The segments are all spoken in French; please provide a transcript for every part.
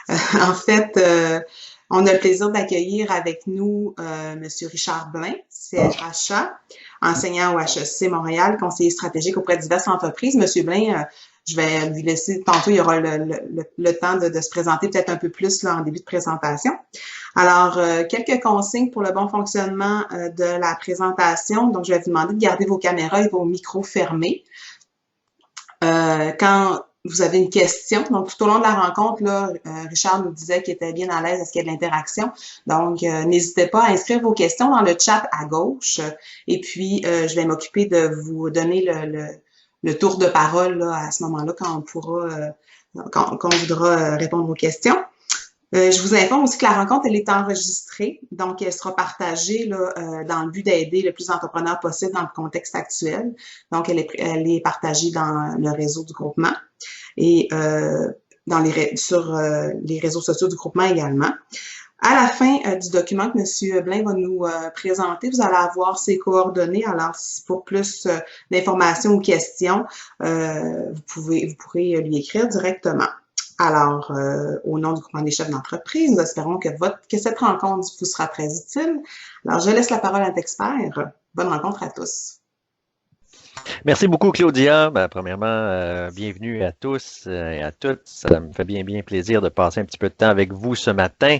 En fait, on a le plaisir d'accueillir avec nous Monsieur Richard Blain, CRHA, enseignant au HEC Montréal, conseiller stratégique auprès de diverses entreprises. Monsieur Blain, je vais lui laisser, tantôt, il y aura le temps de se présenter peut-être un peu plus là, en début de présentation. Alors, quelques consignes pour le bon fonctionnement de la présentation. Donc, je vais vous demander de garder vos caméras et vos micros fermés. Quand vous avez une question, donc tout au long de la rencontre, là, Richard nous disait qu'il était bien à l'aise à ce qu'il y ait de l'interaction. Donc, n'hésitez pas à inscrire vos questions dans le chat à gauche. Et puis, je vais m'occuper de vous donner le tour de parole là, à ce moment-là quand on pourra, quand on voudra répondre aux questions. Je vous informe aussi que la rencontre, elle est enregistrée, donc elle sera partagée là, dans le but d'aider le plus d'entrepreneurs possible dans le contexte actuel. Donc, elle est partagée dans le réseau du groupement et sur les réseaux sociaux du groupement également. À la fin du document que M. Blain va nous présenter, vous allez avoir ses coordonnées. Alors, si pour plus d'informations ou questions, vous pourrez lui écrire directement. Alors, au nom du groupement des chefs d'entreprise, nous espérons que cette rencontre vous sera très utile. Alors, je laisse la parole à l'expert. Bonne rencontre à tous. Merci beaucoup, Claudia. Premièrement, bienvenue à tous et à toutes. Ça me fait bien plaisir de passer un petit peu de temps avec vous ce matin.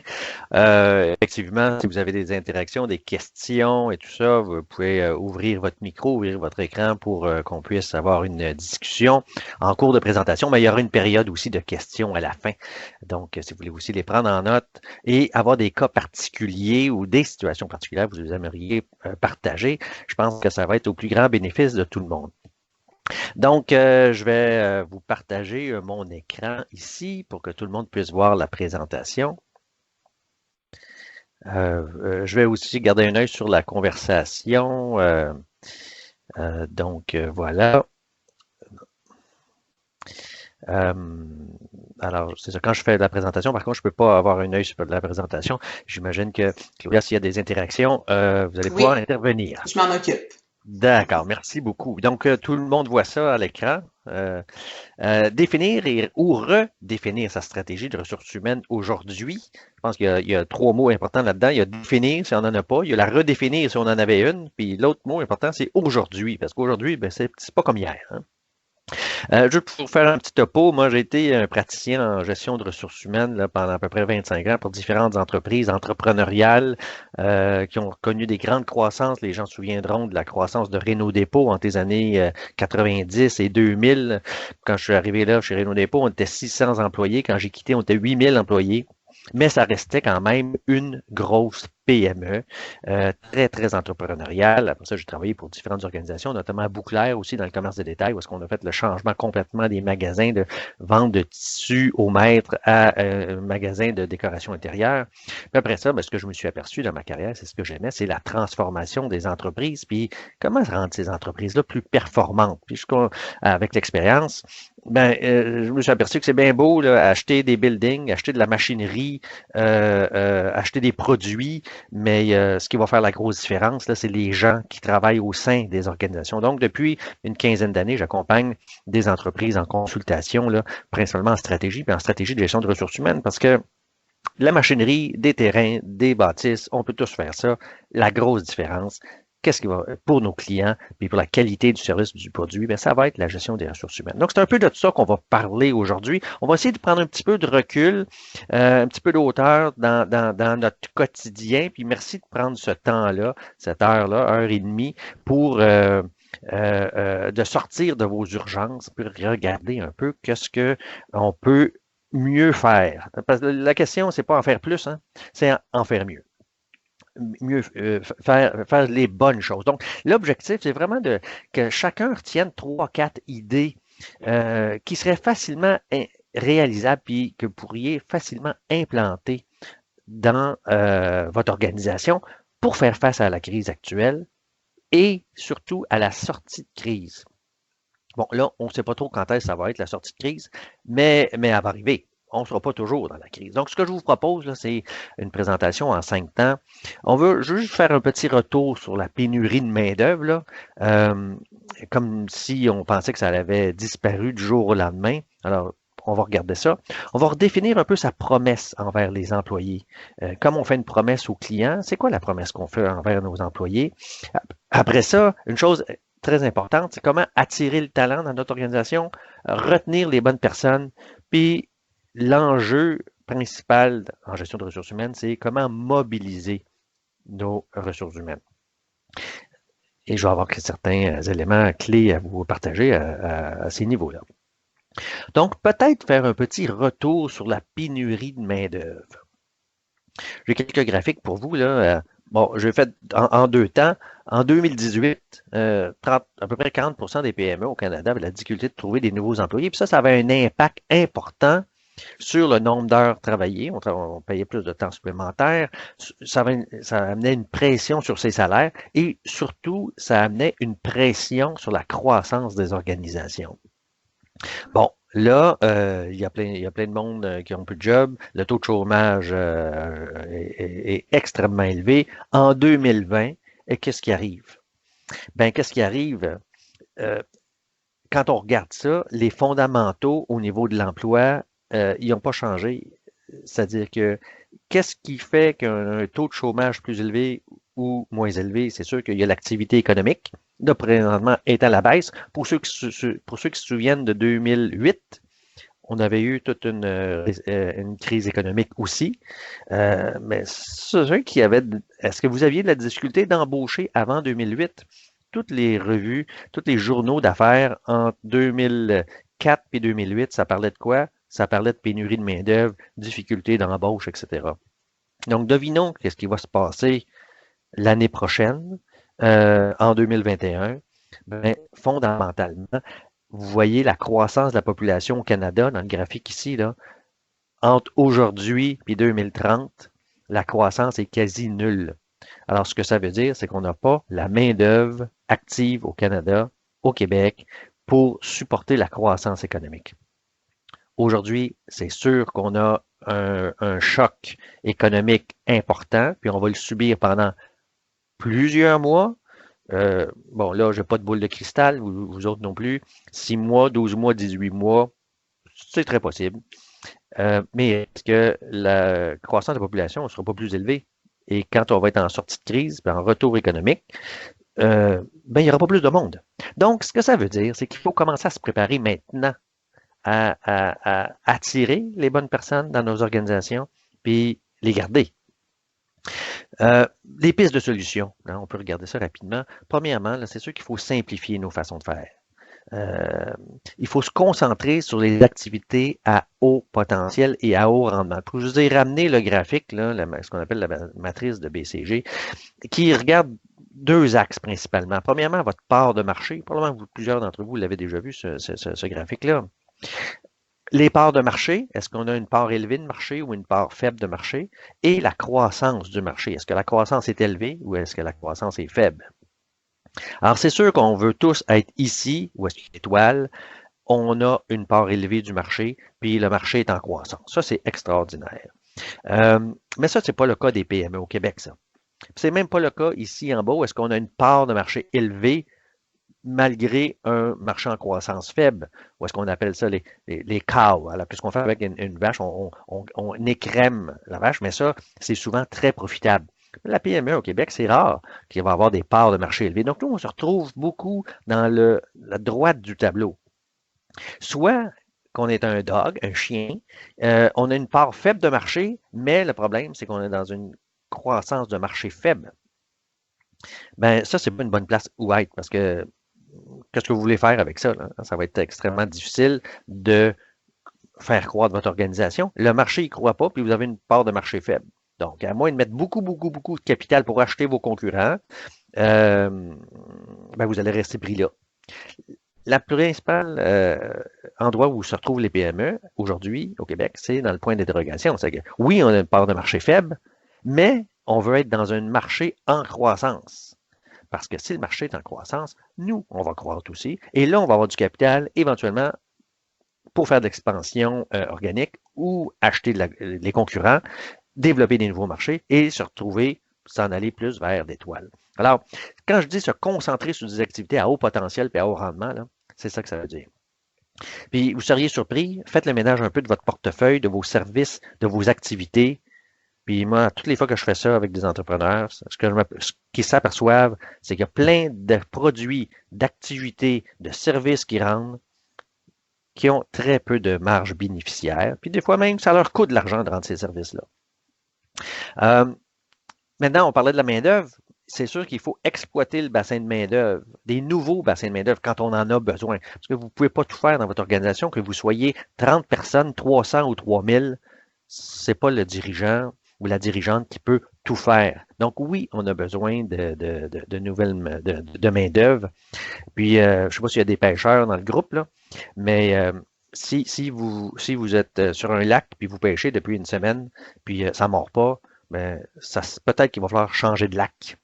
Effectivement, si vous avez des interactions, des questions et tout ça, vous pouvez ouvrir votre micro, ouvrir votre écran pour qu'on puisse avoir une discussion en cours de présentation. Mais il y aura une période aussi de questions à la fin. Donc, si vous voulez aussi les prendre en note et avoir des cas particuliers ou des situations particulières que vous aimeriez partager, je pense que ça va être au plus grand bénéfice de tout le monde. Donc, je vais vous partager mon écran ici pour que tout le monde puisse voir la présentation. Je vais aussi garder un œil sur la conversation. Donc, voilà. Alors, c'est ça. Quand je fais la présentation, par contre, je ne peux pas avoir un œil sur la présentation. J'imagine que, Claudia, s'il y a des interactions, vous allez pouvoir Oui, intervenir. je m'en occupe. D'accord, merci beaucoup. Donc, tout le monde voit ça à l'écran. Définir ou redéfinir sa stratégie de ressources humaines aujourd'hui. Je pense qu'il y a trois mots importants là-dedans. Il y a définir si on n'en a pas. Il y a la redéfinir si on en avait une. Puis l'autre mot important, c'est aujourd'hui. Parce qu'aujourd'hui, ben, c'est pas comme hier. Hein. Juste pour faire un petit topo, moi j'ai été un praticien en gestion de ressources humaines là, pendant à peu près 25 ans pour différentes entreprises entrepreneuriales qui ont connu des grandes croissances. Les gens se souviendront de la croissance de Renault Dépôt entre les années 90 et 2000. Quand je suis arrivé là chez Renault Dépôt, on était 600 employés. Quand j'ai quitté, on était 8000 employés. Mais ça restait quand même une grosse PME, très entrepreneuriale. Après ça, j'ai travaillé pour différentes organisations, notamment à Bouclair aussi dans le commerce de détail, où est-ce qu'on a fait le changement complètement des magasins de vente de tissus au maître à un magasin de décoration intérieure. Puis après ça, ben, ce que je me suis aperçu dans ma carrière, c'est ce que j'aimais, c'est la transformation des entreprises, puis comment rendre ces entreprises-là plus performantes. Puis avec l'expérience, ben, je me suis aperçu que c'est bien beau là, acheter des buildings, acheter de la machinerie, acheter des produits, mais ce qui va faire la grosse différence, là, c'est les gens qui travaillent au sein des organisations. Donc, depuis une quinzaine d'années, j'accompagne des entreprises en consultation, là, principalement en stratégie, puis en stratégie de gestion de ressources humaines, parce que la machinerie, des terrains, des bâtisses, on peut tous faire ça. La grosse différence, qu'est-ce qui va pour nos clients, puis pour la qualité du service du produit, bien, ça va être la gestion des ressources humaines. Donc, c'est un peu de ça qu'on va parler aujourd'hui. On va essayer de prendre un petit peu de recul, un petit peu de hauteur dans notre quotidien. Puis merci de prendre ce temps-là, cette heure-là, heure et demie, pour de sortir de vos urgences, puis regarder un peu qu'est-ce qu'on peut mieux faire. Parce que la question, c'est pas en faire plus, hein, c'est en faire mieux faire les bonnes choses. Donc, l'objectif, c'est vraiment que chacun retienne trois, quatre idées qui seraient facilement réalisables puis que vous pourriez facilement implanter dans votre organisation pour faire face à la crise actuelle et surtout à la sortie de crise. Bon, là, on ne sait pas trop quand est-ce que ça va être la sortie de crise, mais elle va arriver. On ne sera pas toujours dans la crise. Donc, ce que je vous propose, là, c'est une présentation en 5 temps. On veut juste faire un petit retour sur la pénurie de main-d'œuvre, là, comme si on pensait que ça avait disparu du jour au lendemain. Alors, on va regarder ça. On va redéfinir un peu sa promesse envers les employés. Comme on fait une promesse aux clients, c'est quoi la promesse qu'on fait envers nos employés? Après ça, une chose très importante, c'est comment attirer le talent dans notre organisation, retenir les bonnes personnes, puis l'enjeu principal en gestion de ressources humaines, c'est comment mobiliser nos ressources humaines. Et je vais avoir certains éléments clés à vous partager à ces niveaux-là. Donc, peut-être faire un petit retour sur la pénurie de main-d'œuvre. J'ai quelques graphiques pour vous, là. Bon, j'ai fait en deux temps. En 2018, à peu près 40% des PME au Canada avaient la difficulté de trouver des nouveaux employés. Puis ça avait un impact important sur le nombre d'heures travaillées. On payait plus de temps supplémentaire. Ça amenait une pression sur ces salaires et surtout, ça amenait une pression sur la croissance des organisations. Bon, là, il y a plein de monde qui ont plus de job. Le taux de chômage est extrêmement élevé. En 2020, et qu'est-ce qui arrive? Ben, qu'est-ce qui arrive? Quand on regarde ça, les fondamentaux au niveau de l'emploi, ils n'ont pas changé. C'est-à-dire que qu'est-ce qui fait qu'un taux de chômage plus élevé ou moins élevé? C'est sûr qu'il y a l'activité économique. Là, présentement, est à la baisse. Pour ceux qui se souviennent de 2008, on avait eu toute une crise économique aussi. Mais ceux qui avaient... Est-ce que vous aviez de la difficulté d'embaucher avant 2008? Toutes les revues, tous les journaux d'affaires entre 2004 et 2008, ça parlait de quoi? Ça parlait de pénurie de main-d'œuvre, difficulté d'embauche, etc. Donc, devinons qu'est-ce qui va se passer l'année prochaine, en 2021. Ben, fondamentalement, vous voyez la croissance de la population au Canada, dans le graphique ici, là, entre aujourd'hui et 2030, la croissance est quasi nulle. Alors, ce que ça veut dire, c'est qu'on n'a pas la main-d'œuvre active au Canada, au Québec, pour supporter la croissance économique. Aujourd'hui, c'est sûr qu'on a un choc économique important, puis on va le subir pendant plusieurs mois. Bon, là, je n'ai pas de boule de cristal, vous autres non plus. 6 mois, 12 mois, 18 mois, c'est très possible. Mais est-ce que la croissance de la population ne sera pas plus élevée? Et quand on va être en sortie de crise, en retour économique, ben, il n'y aura pas plus de monde. Donc, ce que ça veut dire, c'est qu'il faut commencer à se préparer maintenant à attirer les bonnes personnes dans nos organisations, puis les garder. Des pistes de solutions, hein, on peut regarder ça rapidement. Premièrement, c'est sûr qu'il faut simplifier nos façons de faire. Il faut se concentrer sur les activités à haut potentiel et à haut rendement. Je vous ai ramené le graphique, là, ce qu'on appelle la matrice de BCG, qui regarde deux axes principalement. Premièrement, votre part de marché. Probablement plusieurs d'entre vous l'avez déjà vu, ce graphique-là. Les parts de marché, est-ce qu'on a une part élevée de marché ou une part faible de marché? Et la croissance du marché, est-ce que la croissance est élevée ou est-ce que la croissance est faible? Alors, c'est sûr qu'on veut tous être ici, où est-ce qu'il y a l'étoile, on a une part élevée du marché, puis le marché est en croissance. Ça, c'est extraordinaire. Mais ça, c'est pas le cas des PME au Québec, ça. C'est même pas le cas ici en bas, où est-ce qu'on a une part de marché élevée malgré un marché en croissance faible, ou est-ce qu'on appelle ça les cows. Alors, qu'est-ce qu'on fait avec une vache? On écrème la vache, mais ça, c'est souvent très profitable. La PME au Québec, c'est rare qu'il va avoir des parts de marché élevées. Donc, nous, on se retrouve beaucoup dans la droite du tableau. Soit qu'on est un dog, un chien, on a une part faible de marché, mais le problème, c'est qu'on est dans une croissance de marché faible. Ben, ça, c'est pas une bonne place où être, parce que qu'est-ce que vous voulez faire avec ça? Là? Ça va être extrêmement difficile de faire croître votre organisation. Le marché, il ne croit pas, puis vous avez une part de marché faible. Donc, à moins de mettre beaucoup de capital pour acheter vos concurrents, ben vous allez rester pris là. La principale endroit où se retrouvent les PME aujourd'hui au Québec, c'est dans le point d'interrogation. Oui, on a une part de marché faible, mais on veut être dans un marché en croissance. Parce que si le marché est en croissance, nous, on va croître aussi. Et là, on va avoir du capital éventuellement pour faire de l'expansion organique ou acheter les concurrents, développer des nouveaux marchés et se retrouver, s'en aller plus vers des toiles. Alors, quand je dis se concentrer sur des activités à haut potentiel et à haut rendement, c'est ça que ça veut dire. Puis vous seriez surpris, faites le ménage un peu de votre portefeuille, de vos services, de vos activités. Puis moi, toutes les fois que je fais ça avec des entrepreneurs, ce qu'ils s'aperçoivent, c'est qu'il y a plein de produits, d'activités, de services qui rendent, qui ont très peu de marge bénéficiaire. Puis des fois même, ça leur coûte de l'argent de rendre ces services-là. Euh, Maintenant, on parlait de la main-d'œuvre. C'est sûr qu'il faut exploiter le bassin de main-d'œuvre, des nouveaux bassins de main-d'œuvre quand on en a besoin. Parce que vous ne pouvez pas tout faire dans votre organisation, que vous soyez 30 personnes, 300 ou 3000, c'est pas le dirigeant ou la dirigeante qui peut tout faire. Donc oui, on a besoin de nouvelles de main-d'œuvre. Puis, je ne sais pas s'il y a des pêcheurs dans le groupe, là, mais si vous êtes sur un lac puis vous pêchez depuis une semaine, puis ça ne mord pas, ben, peut-être qu'il va falloir changer de lac.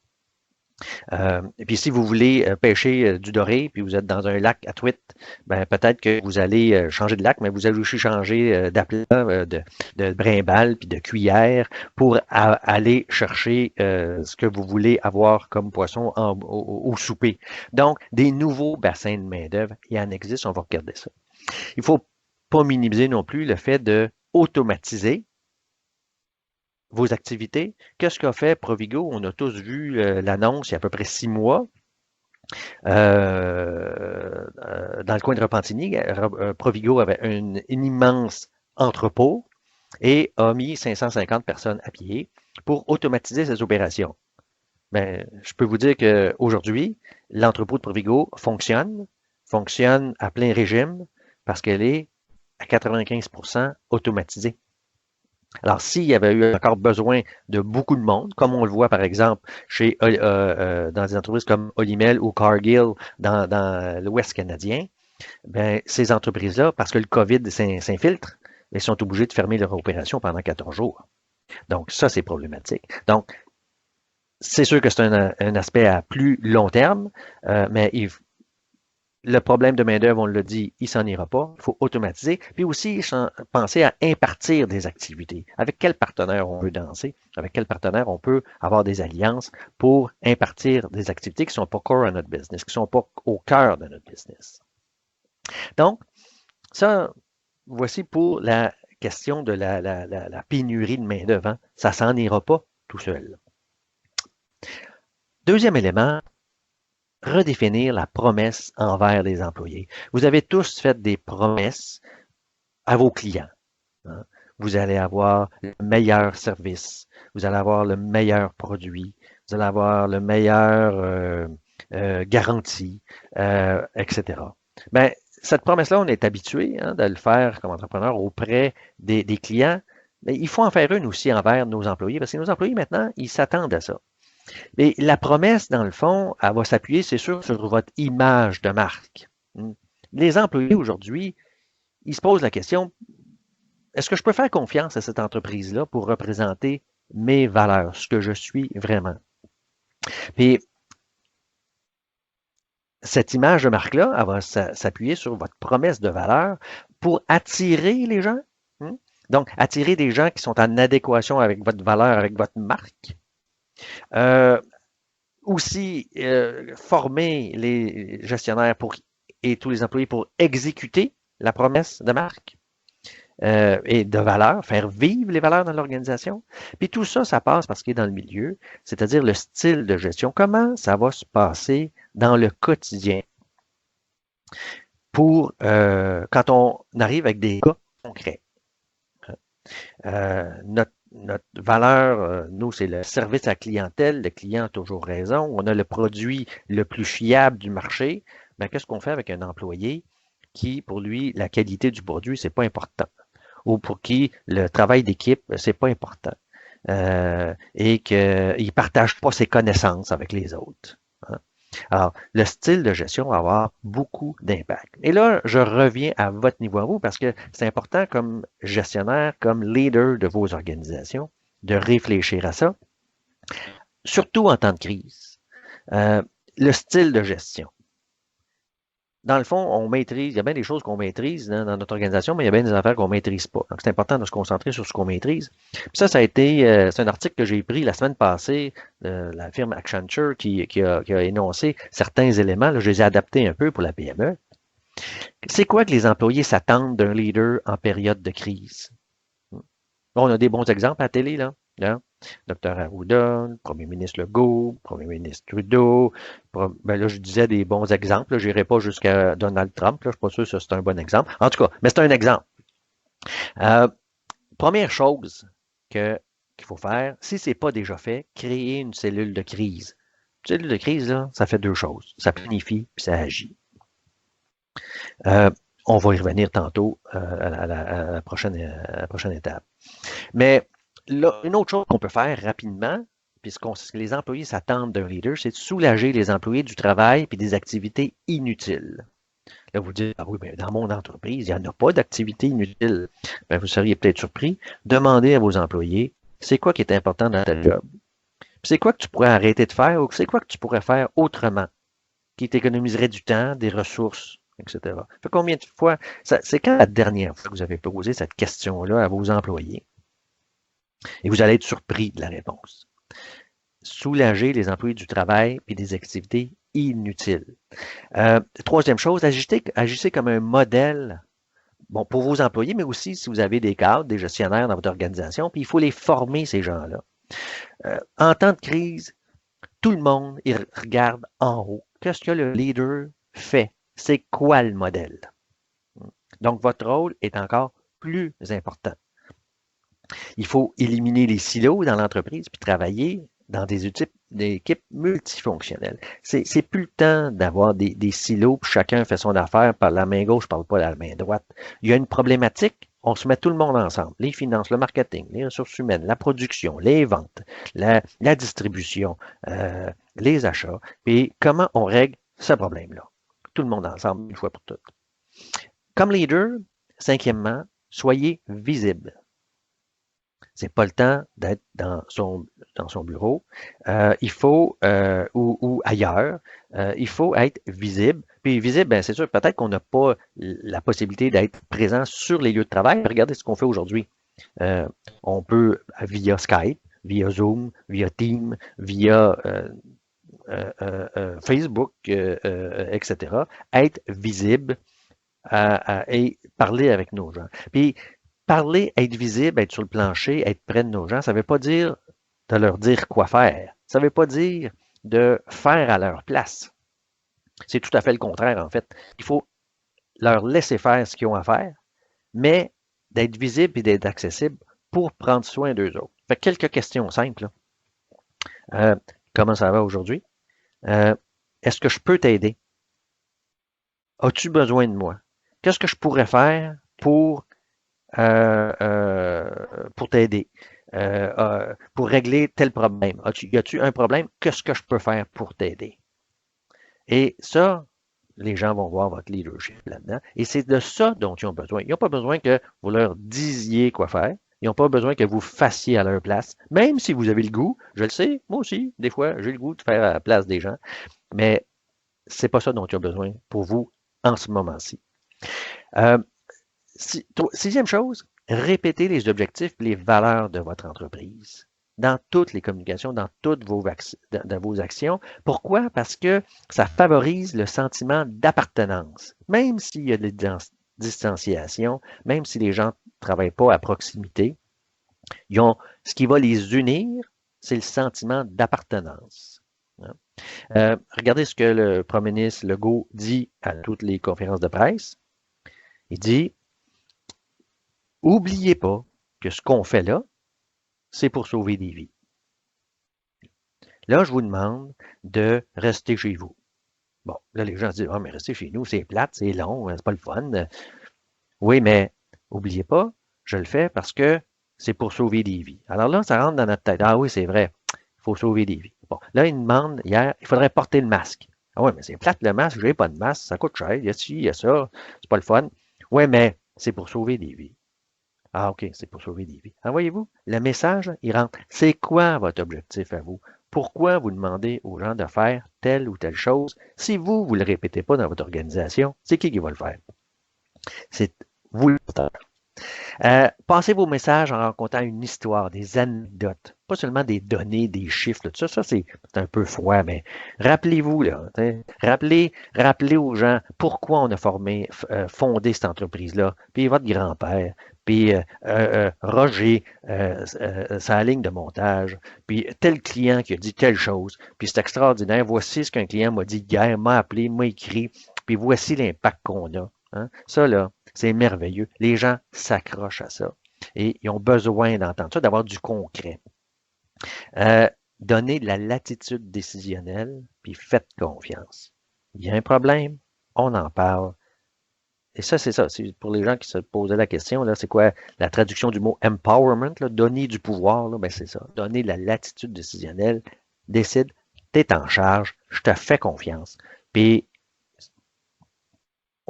Et puis si vous voulez pêcher du doré, puis vous êtes dans un lac à truite, ben, peut-être que vous allez changer de lac, mais vous allez aussi changer d'aplat, de brimballe, puis de cuillère pour aller chercher ce que vous voulez avoir comme poisson au souper. Donc, des nouveaux bassins de main-d'œuvre, il y en existe, on va regarder ça. Il ne faut pas minimiser non plus le fait de automatiser vos activités. Qu'est-ce qu'a fait Provigo? On a tous vu l'annonce il y a à peu près 6 mois. Dans le coin de Repentigny, Provigo avait un immense entrepôt et a mis 550 personnes à pied pour automatiser ses opérations. Ben, je peux vous dire qu'aujourd'hui, l'entrepôt de Provigo fonctionne à plein régime parce qu'elle est à 95% automatisée. Alors, s'il y avait eu encore besoin de beaucoup de monde, comme on le voit par exemple dans des entreprises comme Olimel ou Cargill dans l'Ouest canadien, ben, ces entreprises-là, parce que le COVID s'infiltre, ils sont obligés de fermer leur opération pendant 14 jours. Donc, ça, c'est problématique. Donc, c'est sûr que c'est un aspect à plus long terme, mais le problème de main-d'œuvre, on l'a dit, il s'en ira pas. Il faut automatiser. Puis aussi, penser à impartir des activités. Avec quel partenaire on veut danser? Avec quel partenaire on peut avoir des alliances pour impartir des activités qui ne sont pas core à notre business, qui ne sont pas au cœur de notre business. Donc, ça, voici pour la question de la pénurie de main-d'œuvre. Hein. Ça s'en ira pas tout seul. Deuxième élément, redéfinir la promesse envers les employés. Vous avez tous fait des promesses à vos clients. Hein. Vous allez avoir le meilleur service, vous allez avoir le meilleur produit, vous allez avoir le meilleur garantie, etc. Ben, cette promesse-là, on est habitué de le faire comme entrepreneur auprès des clients, mais il faut en faire une aussi envers nos employés, parce que nos employés, maintenant, ils s'attendent à ça. Mais la promesse, dans le fond, elle va s'appuyer, c'est sûr, sur votre image de marque. Les employés aujourd'hui, ils se posent la question, est-ce que je peux faire confiance à cette entreprise-là pour représenter mes valeurs, ce que je suis vraiment? Puis, cette image de marque-là, elle va s'appuyer sur votre promesse de valeur pour attirer les gens. Donc, attirer des gens qui sont en adéquation avec votre valeur, avec votre marque. Aussi, former les gestionnaires et tous les employés pour exécuter la promesse de marque et de valeur, faire vivre les valeurs dans l'organisation. Puis tout ça, ça passe par ce qui est dans le milieu, c'est-à-dire le style de gestion. Comment ça va se passer dans le quotidien pour quand on arrive avec des cas concrets. Notre valeur, nous, c'est le service à la clientèle. Le client a toujours raison. On a le produit le plus fiable du marché. Mais qu'est-ce qu'on fait avec un employé qui, pour lui, la qualité du produit, c'est pas important, ou pour qui le travail d'équipe, c'est pas important, et qu'il partage pas ses connaissances avec les autres. Hein? Alors, le style de gestion va avoir beaucoup d'impact. Et là, je reviens à votre niveau à vous parce que c'est important comme gestionnaire, comme leader de vos organisations, de réfléchir à ça, surtout en temps de crise. Le style de gestion. Dans le fond, on maîtrise, il y a bien des choses qu'on maîtrise dans notre organisation, mais il y a bien des affaires qu'on ne maîtrise pas. Donc, c'est important de se concentrer sur ce qu'on maîtrise. Puis ça a été, c'est un article que j'ai pris la semaine passée de la firme Accenture qui a énoncé certains éléments. Là, je les ai adaptés un peu pour la PME. C'est quoi que les employés s'attendent d'un leader en période de crise? On a des bons exemples à la télé, là. Hein? Dr. Arruda, Premier ministre Legault, Premier ministre Trudeau. Ben là, je disais des bons exemples. Je n'irai pas jusqu'à Donald Trump. Là, je ne suis pas sûr que c'est un bon exemple. En tout cas, mais c'est un exemple. Première chose qu'il faut faire, si ce n'est pas déjà fait, créer une cellule de crise. Une cellule de crise, là, ça fait deux choses. Ça planifie puis ça agit. On va y revenir tantôt à la prochaine étape. Mais là, une autre chose qu'on peut faire rapidement, puisque les employés s'attendent d'un leader, c'est de soulager les employés du travail et des activités inutiles. Là, vous dites, ah oui, mais dans mon entreprise, il n'y en a pas d'activités inutiles. Ben, vous seriez peut-être surpris. Demandez à vos employés, c'est quoi qui est important dans ta job? C'est quoi que tu pourrais arrêter de faire ou c'est quoi que tu pourrais faire autrement qui t'économiserait du temps, des ressources, etc. Fait combien de fois, c'est quand la dernière fois que vous avez posé cette question-là à vos employés? Et vous allez être surpris de la réponse. Soulager les employés du travail et des activités inutiles. Troisième chose, agissez comme un modèle, bon, pour vos employés, mais aussi si vous avez des cadres, des gestionnaires dans votre organisation, puis il faut les former, ces gens-là. En temps de crise, tout le monde il regarde en haut. Qu'est-ce que le leader fait? C'est quoi le modèle? Donc, votre rôle est encore plus important. Il faut éliminer les silos dans l'entreprise puis travailler dans des équipes multifonctionnelles. C'est plus le temps d'avoir des silos puis chacun fait son affaire par la main gauche, je parle pas de la main droite. Il y a une problématique, on se met tout le monde ensemble. Les finances, le marketing, les ressources humaines, la production, les ventes, la distribution, les achats. Puis comment on règle ce problème-là? Tout le monde ensemble, une fois pour toutes. Comme leader, cinquièmement, soyez visible. C'est pas le temps d'être dans son bureau. Il faut, ou ailleurs, il faut être visible. Puis visible, ben, c'est sûr, peut-être qu'on n'a pas la possibilité d'être présent sur les lieux de travail. Regardez ce qu'on fait aujourd'hui. On peut, via Skype, via Zoom, via Teams, via Facebook, etc., être visible et parler avec nos gens. Puis, parler, être visible, être sur le plancher, être près de nos gens, ça ne veut pas dire de leur dire quoi faire. Ça ne veut pas dire de faire à leur place. C'est tout à fait le contraire, en fait. Il faut leur laisser faire ce qu'ils ont à faire, mais d'être visible et d'être accessible pour prendre soin d'eux autres. Fait quelques questions simples. Comment ça va aujourd'hui? Est-ce que je peux t'aider? As-tu besoin de moi? Qu'est-ce que je pourrais faire pour t'aider, pour régler tel problème? Y a-tu un problème? Qu'est-ce que je peux faire pour t'aider? Et ça, les gens vont voir votre leadership là-dedans. Et c'est de ça dont ils ont besoin. Ils n'ont pas besoin que vous leur disiez quoi faire. Ils n'ont pas besoin que vous fassiez à leur place. Même si vous avez le goût, je le sais, moi aussi, des fois, j'ai le goût de faire à la place des gens. Mais c'est pas ça dont ils ont besoin pour vous en ce moment-ci. Sixième chose, répétez les objectifs et les valeurs de votre entreprise dans toutes les communications, dans toutes vos actions. Pourquoi? Parce que ça favorise le sentiment d'appartenance. Même s'il y a de la distanciation, même si les gens ne travaillent pas à proximité, ce qui va les unir, c'est le sentiment d'appartenance. Regardez ce que le Premier ministre Legault dit à toutes les conférences de presse. Il dit, oubliez pas que ce qu'on fait là, c'est pour sauver des vies. Là, je vous demande de rester chez vous. Bon, là, les gens se disent, ah, mais rester chez nous, c'est plate, c'est long, c'est pas le fun. Oui, mais oubliez pas, je le fais parce que c'est pour sauver des vies. Alors là, ça rentre dans notre tête. Ah oui, c'est vrai, il faut sauver des vies. Bon, là, il demande hier, il faudrait porter le masque. Ah oui, mais c'est plate le masque, j'ai pas de masque, ça coûte cher, il y a ci, il y a ça, c'est pas le fun. Oui, mais c'est pour sauver des vies. Ah, OK, c'est pour sauver des vies. Ah, voyez-vous, le message, il rentre. C'est quoi votre objectif à vous? Pourquoi vous demandez aux gens de faire telle ou telle chose? Si vous ne le répétez pas dans votre organisation, c'est qui va le faire? C'est vous le porteur. Passez vos messages en racontant une histoire, des anecdotes, pas seulement des données, des chiffres, tout ça, c'est un peu froid, mais rappelez-vous, là, rappelez aux gens pourquoi on a fondé cette entreprise-là, puis votre grand-père, puis Roger, sa ligne de montage, puis tel client qui a dit telle chose, puis c'est extraordinaire, voici ce qu'un client m'a dit hier, m'a appelé, m'a écrit, puis voici l'impact qu'on a. Hein. Ça, là, c'est merveilleux. Les gens s'accrochent à ça et ils ont besoin d'entendre ça, d'avoir du concret. Donnez de la latitude décisionnelle, puis faites confiance. Il y a un problème, on en parle. Et ça, c'est ça. C'est pour les gens qui se posaient la question, là, c'est quoi la traduction du mot empowerment, là, donner du pouvoir, là, ben c'est ça. Donner de la latitude décisionnelle. Décide, t'es en charge, je te fais confiance. Puis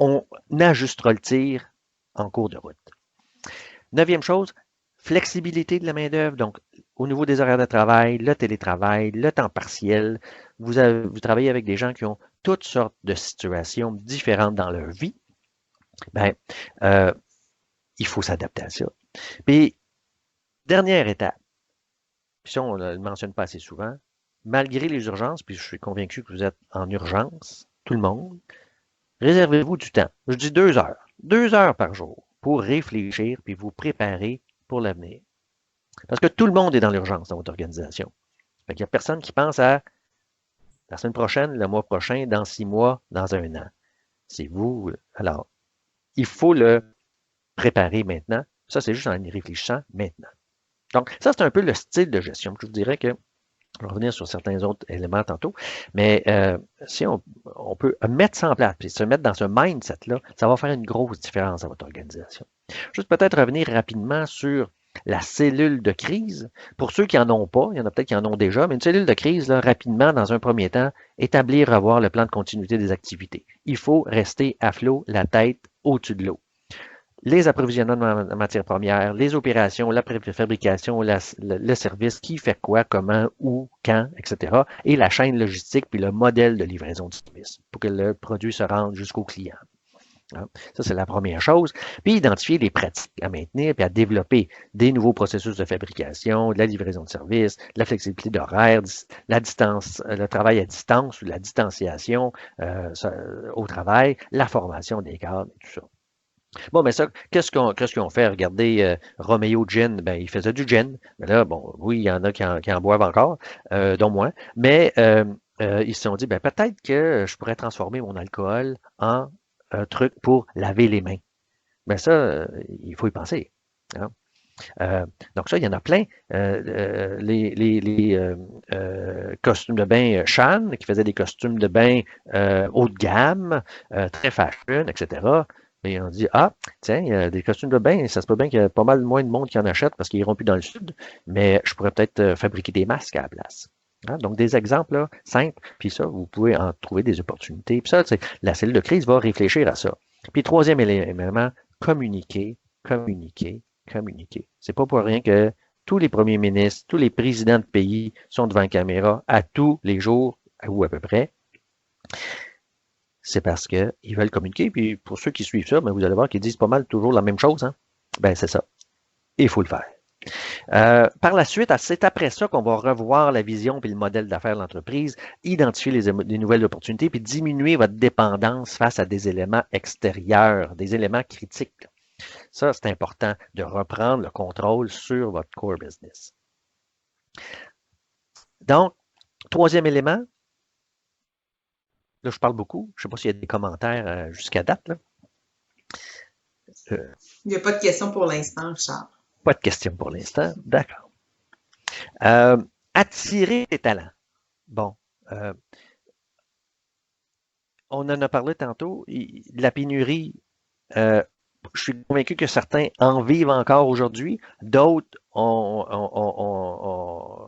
on ajustera le tir en cours de route. Neuvième chose, flexibilité de la main-d'œuvre. Donc, au niveau des horaires de travail, le télétravail, le temps partiel, vous travaillez avec des gens qui ont toutes sortes de situations différentes dans leur vie. Ben, il faut s'adapter à ça. Puis, dernière étape, puis ça, on ne le mentionne pas assez souvent, malgré les urgences, puis je suis convaincu que vous êtes en urgence, tout le monde, réservez-vous du temps. Je dis 2 heures. 2 heures par jour pour réfléchir puis vous préparer pour l'avenir. Parce que tout le monde est dans l'urgence dans votre organisation. Il n'y a personne qui pense à la semaine prochaine, le mois prochain, dans 6 mois, dans 1 an. C'est vous. Alors, il faut le préparer maintenant. Ça, c'est juste en y réfléchissant maintenant. Donc, ça, c'est un peu le style de gestion. Je vous dirais que je vais revenir sur certains autres éléments tantôt, mais si on peut mettre ça en place, puis se mettre dans ce mindset-là, ça va faire une grosse différence à votre organisation. Juste peut-être revenir rapidement sur la cellule de crise. Pour ceux qui n'en ont pas, il y en a peut-être qui en ont déjà, mais une cellule de crise, là, rapidement, dans un premier temps, établir, revoir le plan de continuité des activités. Il faut rester à flot, la tête au-dessus de l'eau. Les approvisionnements de matières premières, les opérations, la fabrication, le service, qui fait quoi, comment, où, quand, etc. Et la chaîne logistique, puis le modèle de livraison du service pour que le produit se rende jusqu'au client. Ça, c'est la première chose. Puis, identifier les pratiques à maintenir, puis à développer des nouveaux processus de fabrication, de la livraison de services, de la flexibilité d'horaire, la distance, le travail à distance ou la distanciation au travail, la formation des cadres et tout ça. Bon, mais ça, qu'est-ce qu'ils ont fait? Regardez, Romeo Gin, ben, il faisait du gin. Mais là, bon, oui, il y en a qui en boivent encore, dont moi. Mais ils se sont dit, ben, peut-être que je pourrais transformer mon alcool en un truc pour laver les mains. Mais ça, il faut y penser. Hein. Donc ça, il y en a plein. Les costumes de bain Shan, qui faisaient des costumes de bain haut de gamme, très fashion, etc. Et on dit, ah, tiens, il y a des costumes de bain, ça se peut bien qu'il y a pas mal moins de monde qui en achète parce qu'ils iront plus dans le sud, mais je pourrais peut-être fabriquer des masques à la place. Hein? Donc, des exemples là, simples, puis ça, vous pouvez en trouver des opportunités. Puis ça, la cellule de crise va réfléchir à ça. Puis troisième élément, communiquer, communiquer, communiquer. C'est pas pour rien que tous les premiers ministres, tous les présidents de pays sont devant la caméra à tous les jours, ou à peu près. C'est parce qu'ils veulent communiquer. Puis pour ceux qui suivent ça, ben vous allez voir qu'ils disent pas mal toujours la même chose. Hein? Ben c'est ça. Et il faut le faire. Par la suite, c'est après ça qu'on va revoir la vision et le modèle d'affaires de l'entreprise, identifier les nouvelles opportunités, puis diminuer votre dépendance face à des éléments extérieurs, des éléments critiques. Ça, c'est important de reprendre le contrôle sur votre core business. Donc, troisième élément, là, je parle beaucoup. Je ne sais pas s'il y a des commentaires jusqu'à date. Là. Il n'y a pas de questions pour l'instant, Charles. Pas de questions pour l'instant. D'accord. Attirer les talents. Bon. On en a parlé tantôt. La pénurie, je suis convaincu que certains en vivent encore aujourd'hui. D'autres,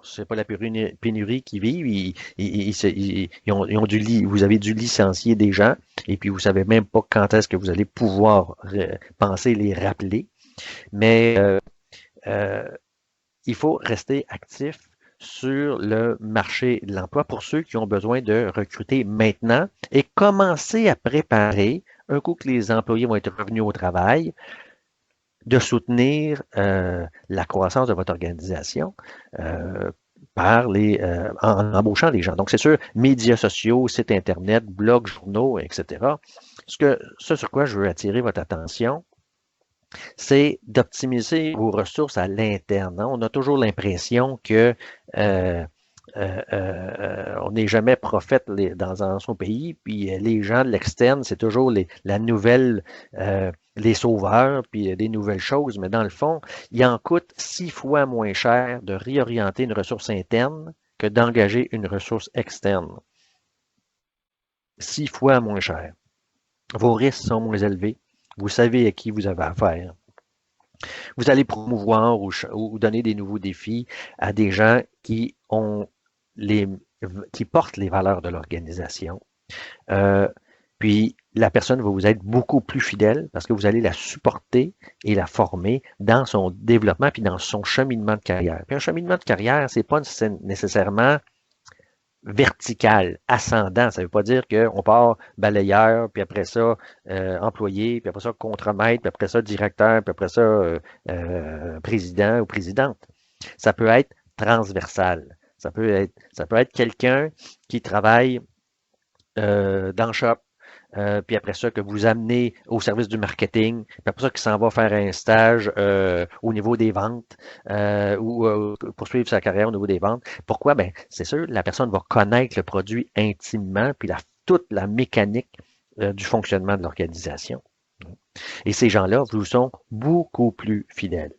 c'est pas la pénurie qui vivent. Ils ont vous avez dû licencier des gens et puis vous savez même pas quand est-ce que vous allez pouvoir penser les rappeler. Mais il faut rester actif sur le marché de l'emploi pour ceux qui ont besoin de recruter maintenant et commencer à préparer, un coup que les employés vont être revenus au travail, de soutenir la croissance de votre organisation en embauchant des gens. Donc, c'est sûr, médias sociaux, sites Internet, blogs, journaux, etc. Ce sur quoi je veux attirer votre attention, c'est d'optimiser vos ressources à l'interne. On a toujours l'impression que on n'est jamais prophète dans son pays, puis les gens de l'externe, c'est toujours la nouvelle, les sauveurs, puis des nouvelles choses, mais dans le fond, il en coûte 6 fois moins cher de réorienter une ressource interne que d'engager une ressource externe. 6 fois moins cher. Vos risques sont moins élevés. Vous savez à qui vous avez affaire. Vous allez promouvoir ou donner des nouveaux défis à des gens qui portent les valeurs de l'organisation. Puis la personne va vous être beaucoup plus fidèle parce que vous allez la supporter et la former dans son développement puis dans son cheminement de carrière. Puis un cheminement de carrière, c'est pas nécessairement vertical, ascendant. Ça ne veut pas dire qu'on part balayeur, puis après ça, employé, puis après ça, contremaître, puis après ça, directeur, puis après ça, président ou présidente. Ça peut être transversal. Ça peut être quelqu'un qui travaille dans le shop, puis après ça, que vous amenez au service du marketing, puis après ça, qui s'en va faire un stage au niveau des ventes ou poursuivre sa carrière au niveau des ventes. Pourquoi? Ben, c'est sûr, la personne va connaître le produit intimement, puis toute la mécanique du fonctionnement de l'organisation. Et ces gens-là vous sont beaucoup plus fidèles.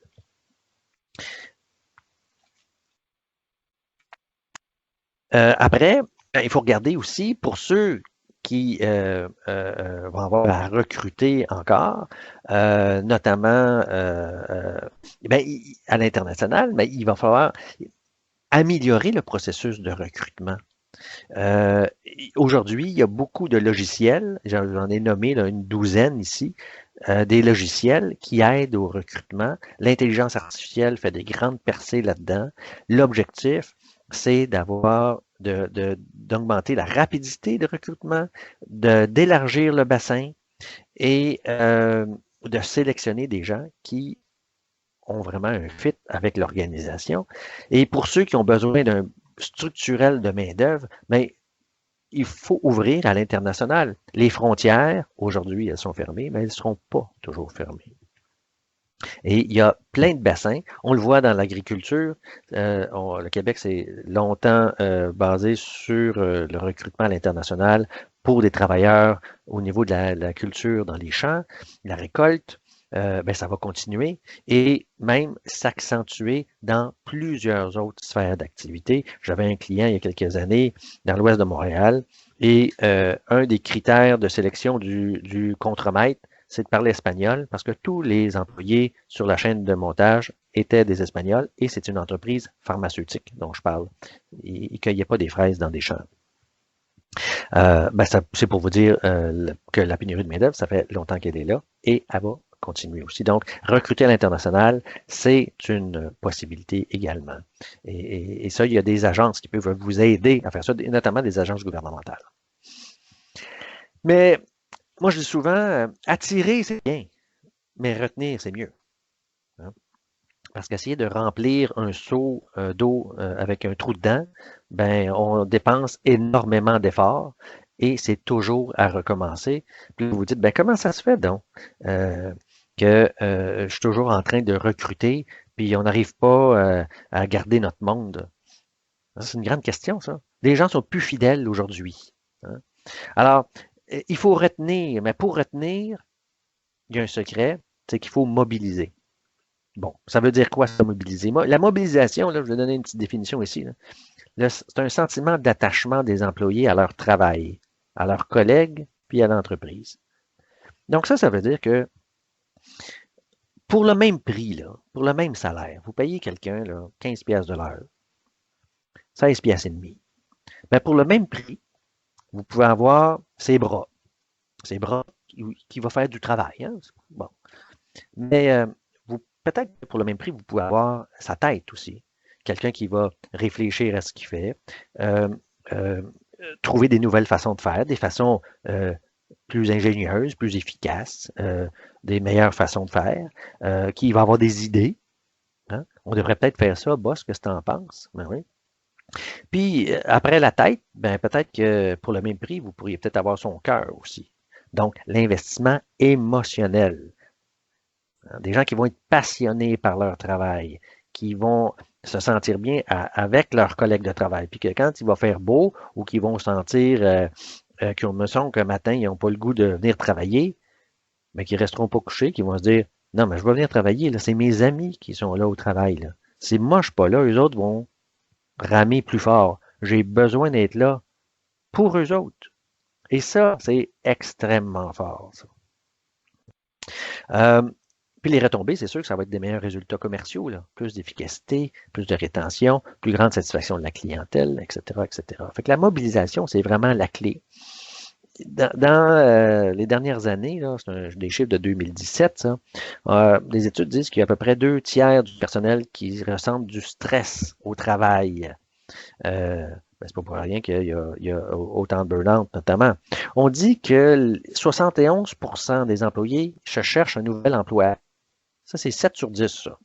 Après, il faut regarder aussi pour ceux qui vont avoir à recruter encore, notamment à l'international, mais il va falloir améliorer le processus de recrutement. Aujourd'hui, il y a beaucoup de logiciels, j'en ai nommé là, une douzaine ici, des logiciels qui aident au recrutement. L'intelligence artificielle fait des grandes percées là-dedans. L'objectif, c'est d'augmenter la rapidité de recrutement, d'élargir le bassin et de sélectionner des gens qui ont vraiment un fit avec l'organisation. Et pour ceux qui ont besoin d'un structurel de main-d'œuvre, mais il faut ouvrir à l'international. Les frontières, aujourd'hui, elles sont fermées, mais elles ne seront pas toujours fermées. Et il y a plein de bassins. On le voit dans l'agriculture. Le Québec s'est longtemps basé sur le recrutement à l'international pour des travailleurs au niveau de la culture dans les champs, la récolte. Ça va continuer et même s'accentuer dans plusieurs autres sphères d'activité. J'avais un client il y a quelques années dans l'ouest de Montréal et un des critères de sélection du contremaître, c'est de parler espagnol parce que tous les employés sur la chaîne de montage étaient des Espagnols et c'est une entreprise pharmaceutique dont je parle. Ils ne cueillaient pas des fraises dans des champs. C'est pour vous dire que la pénurie de main-d'œuvre, ça fait longtemps qu'elle est là et elle va continuer aussi. Donc, recruter à l'international, c'est une possibilité également. Et ça, il y a des agences qui peuvent vous aider à faire ça, notamment des agences gouvernementales. Mais moi, je dis souvent, attirer, c'est bien, mais retenir, c'est mieux. Hein? Parce qu'essayer de remplir un seau d'eau avec un trou dedans, on dépense énormément d'efforts et c'est toujours à recommencer. Puis vous vous dites, comment ça se fait donc que je suis toujours en train de recruter, puis on n'arrive pas à garder notre monde? C'est une grande question, ça. Les gens sont plus fidèles aujourd'hui. Hein? Alors, il faut retenir, mais pour retenir, il y a un secret, c'est qu'il faut mobiliser. Bon, ça veut dire quoi, ça, mobiliser? La mobilisation, là, je vais donner une petite définition ici. C'est un sentiment d'attachement des employés à leur travail, à leurs collègues, puis à l'entreprise. Donc ça veut dire que pour le même prix, là, pour le même salaire, vous payez quelqu'un 15 pièces de l'heure, 16 pièces et demi. Pour le même prix, vous pouvez avoir ses bras qui va faire du travail. Hein? Bon. Mais peut-être que pour le même prix, vous pouvez avoir sa tête aussi. Quelqu'un qui va réfléchir à ce qu'il fait, trouver des nouvelles façons de faire, des façons plus ingénieuse, plus efficace, des meilleures façons de faire, qui va avoir des idées. Hein? On devrait peut-être faire ça, boss, qu'est-ce que tu en penses? Ben oui. Puis, après la tête, ben peut-être que pour le même prix, vous pourriez peut-être avoir son cœur aussi. Donc, l'investissement émotionnel. Hein? Des gens qui vont être passionnés par leur travail, qui vont se sentir bien avec leurs collègues de travail. Puis que quand il va faire beau ou qu'ils vont sentir qu'ils me semble qu'un matin, ils n'ont pas le goût de venir travailler, mais qu'ils ne resteront pas couchés, qu'ils vont se dire non, mais je vais venir travailler, là, c'est mes amis qui sont là au travail. Là. Si moi je ne suis pas là, eux autres vont ramer plus fort. J'ai besoin d'être là pour eux autres. Et ça, c'est extrêmement fort. Ça. Puis les retombées, c'est sûr que ça va être des meilleurs résultats commerciaux, là. Plus d'efficacité, plus de rétention, plus grande satisfaction de la clientèle, etc., etc. Fait que la mobilisation, c'est vraiment la clé. Dans les dernières années, là, c'est des chiffres de 2017, ça, les études disent qu'il y a à peu près 2 tiers du personnel qui ressentent du stress au travail. C'est pas pour rien qu'il y a autant de burn-out, notamment. On dit que 71% des employés se cherchent un nouvel emploi. Ça, c'est 7 sur 10, ça.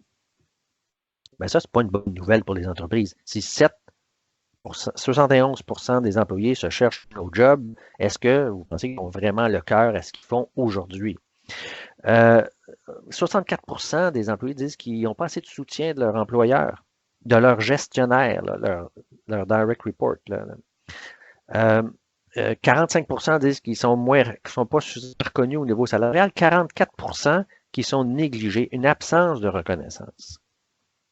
Ben ça, c'est pas une bonne nouvelle pour les entreprises. Si 71% des employés se cherchent au job, est-ce que vous pensez qu'ils ont vraiment le cœur à ce qu'ils font aujourd'hui? 64% des employés disent qu'ils n'ont pas assez de soutien de leur employeur, de leur gestionnaire, là, leur direct report. Là. 45% disent qu'ils sont pas reconnus au niveau salarial, 44% qui sont négligés, une absence de reconnaissance.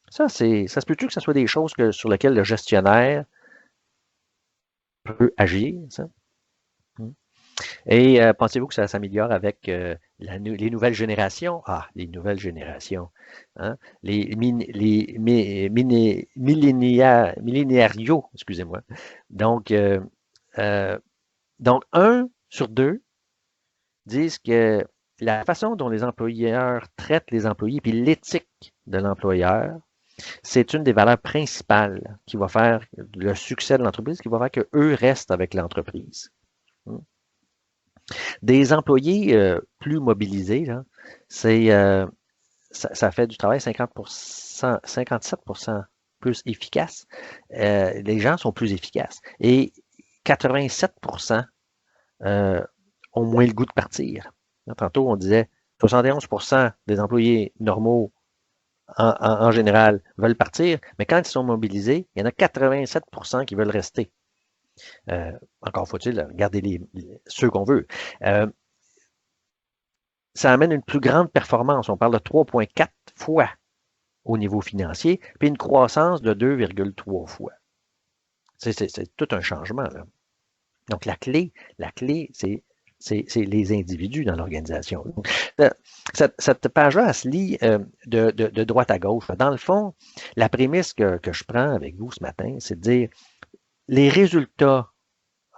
Ça se peut-tu que ce soit des choses sur lesquelles le gestionnaire peut agir, ça? Et pensez-vous que ça s'améliore avec les nouvelles générations? Ah, les nouvelles générations. Hein? Les millénarios, excusez-moi. Donc, 1 sur 2 disent que la façon dont les employeurs traitent les employés, puis l'éthique de l'employeur, c'est une des valeurs principales qui va faire le succès de l'entreprise, qui va faire qu'eux restent avec l'entreprise. Des employés plus mobilisés, là, ça fait du travail 50%, 57% plus efficace. Les gens sont plus efficaces. Et 87% ont moins le goût de partir. Tantôt, on disait 71% des employés normaux en général veulent partir, mais quand ils sont mobilisés, il y en a 87% qui veulent rester. Encore faut-il regarder ceux qu'on veut. Ça amène une plus grande performance. On parle de 3,4 fois au niveau financier, puis une croissance de 2,3 fois. C'est tout un changement, là. Donc, la clé, c'est les individus dans l'organisation. Cette page-là, elle se lit de droite à gauche. Dans le fond, la prémisse que je prends avec vous ce matin, c'est de dire les résultats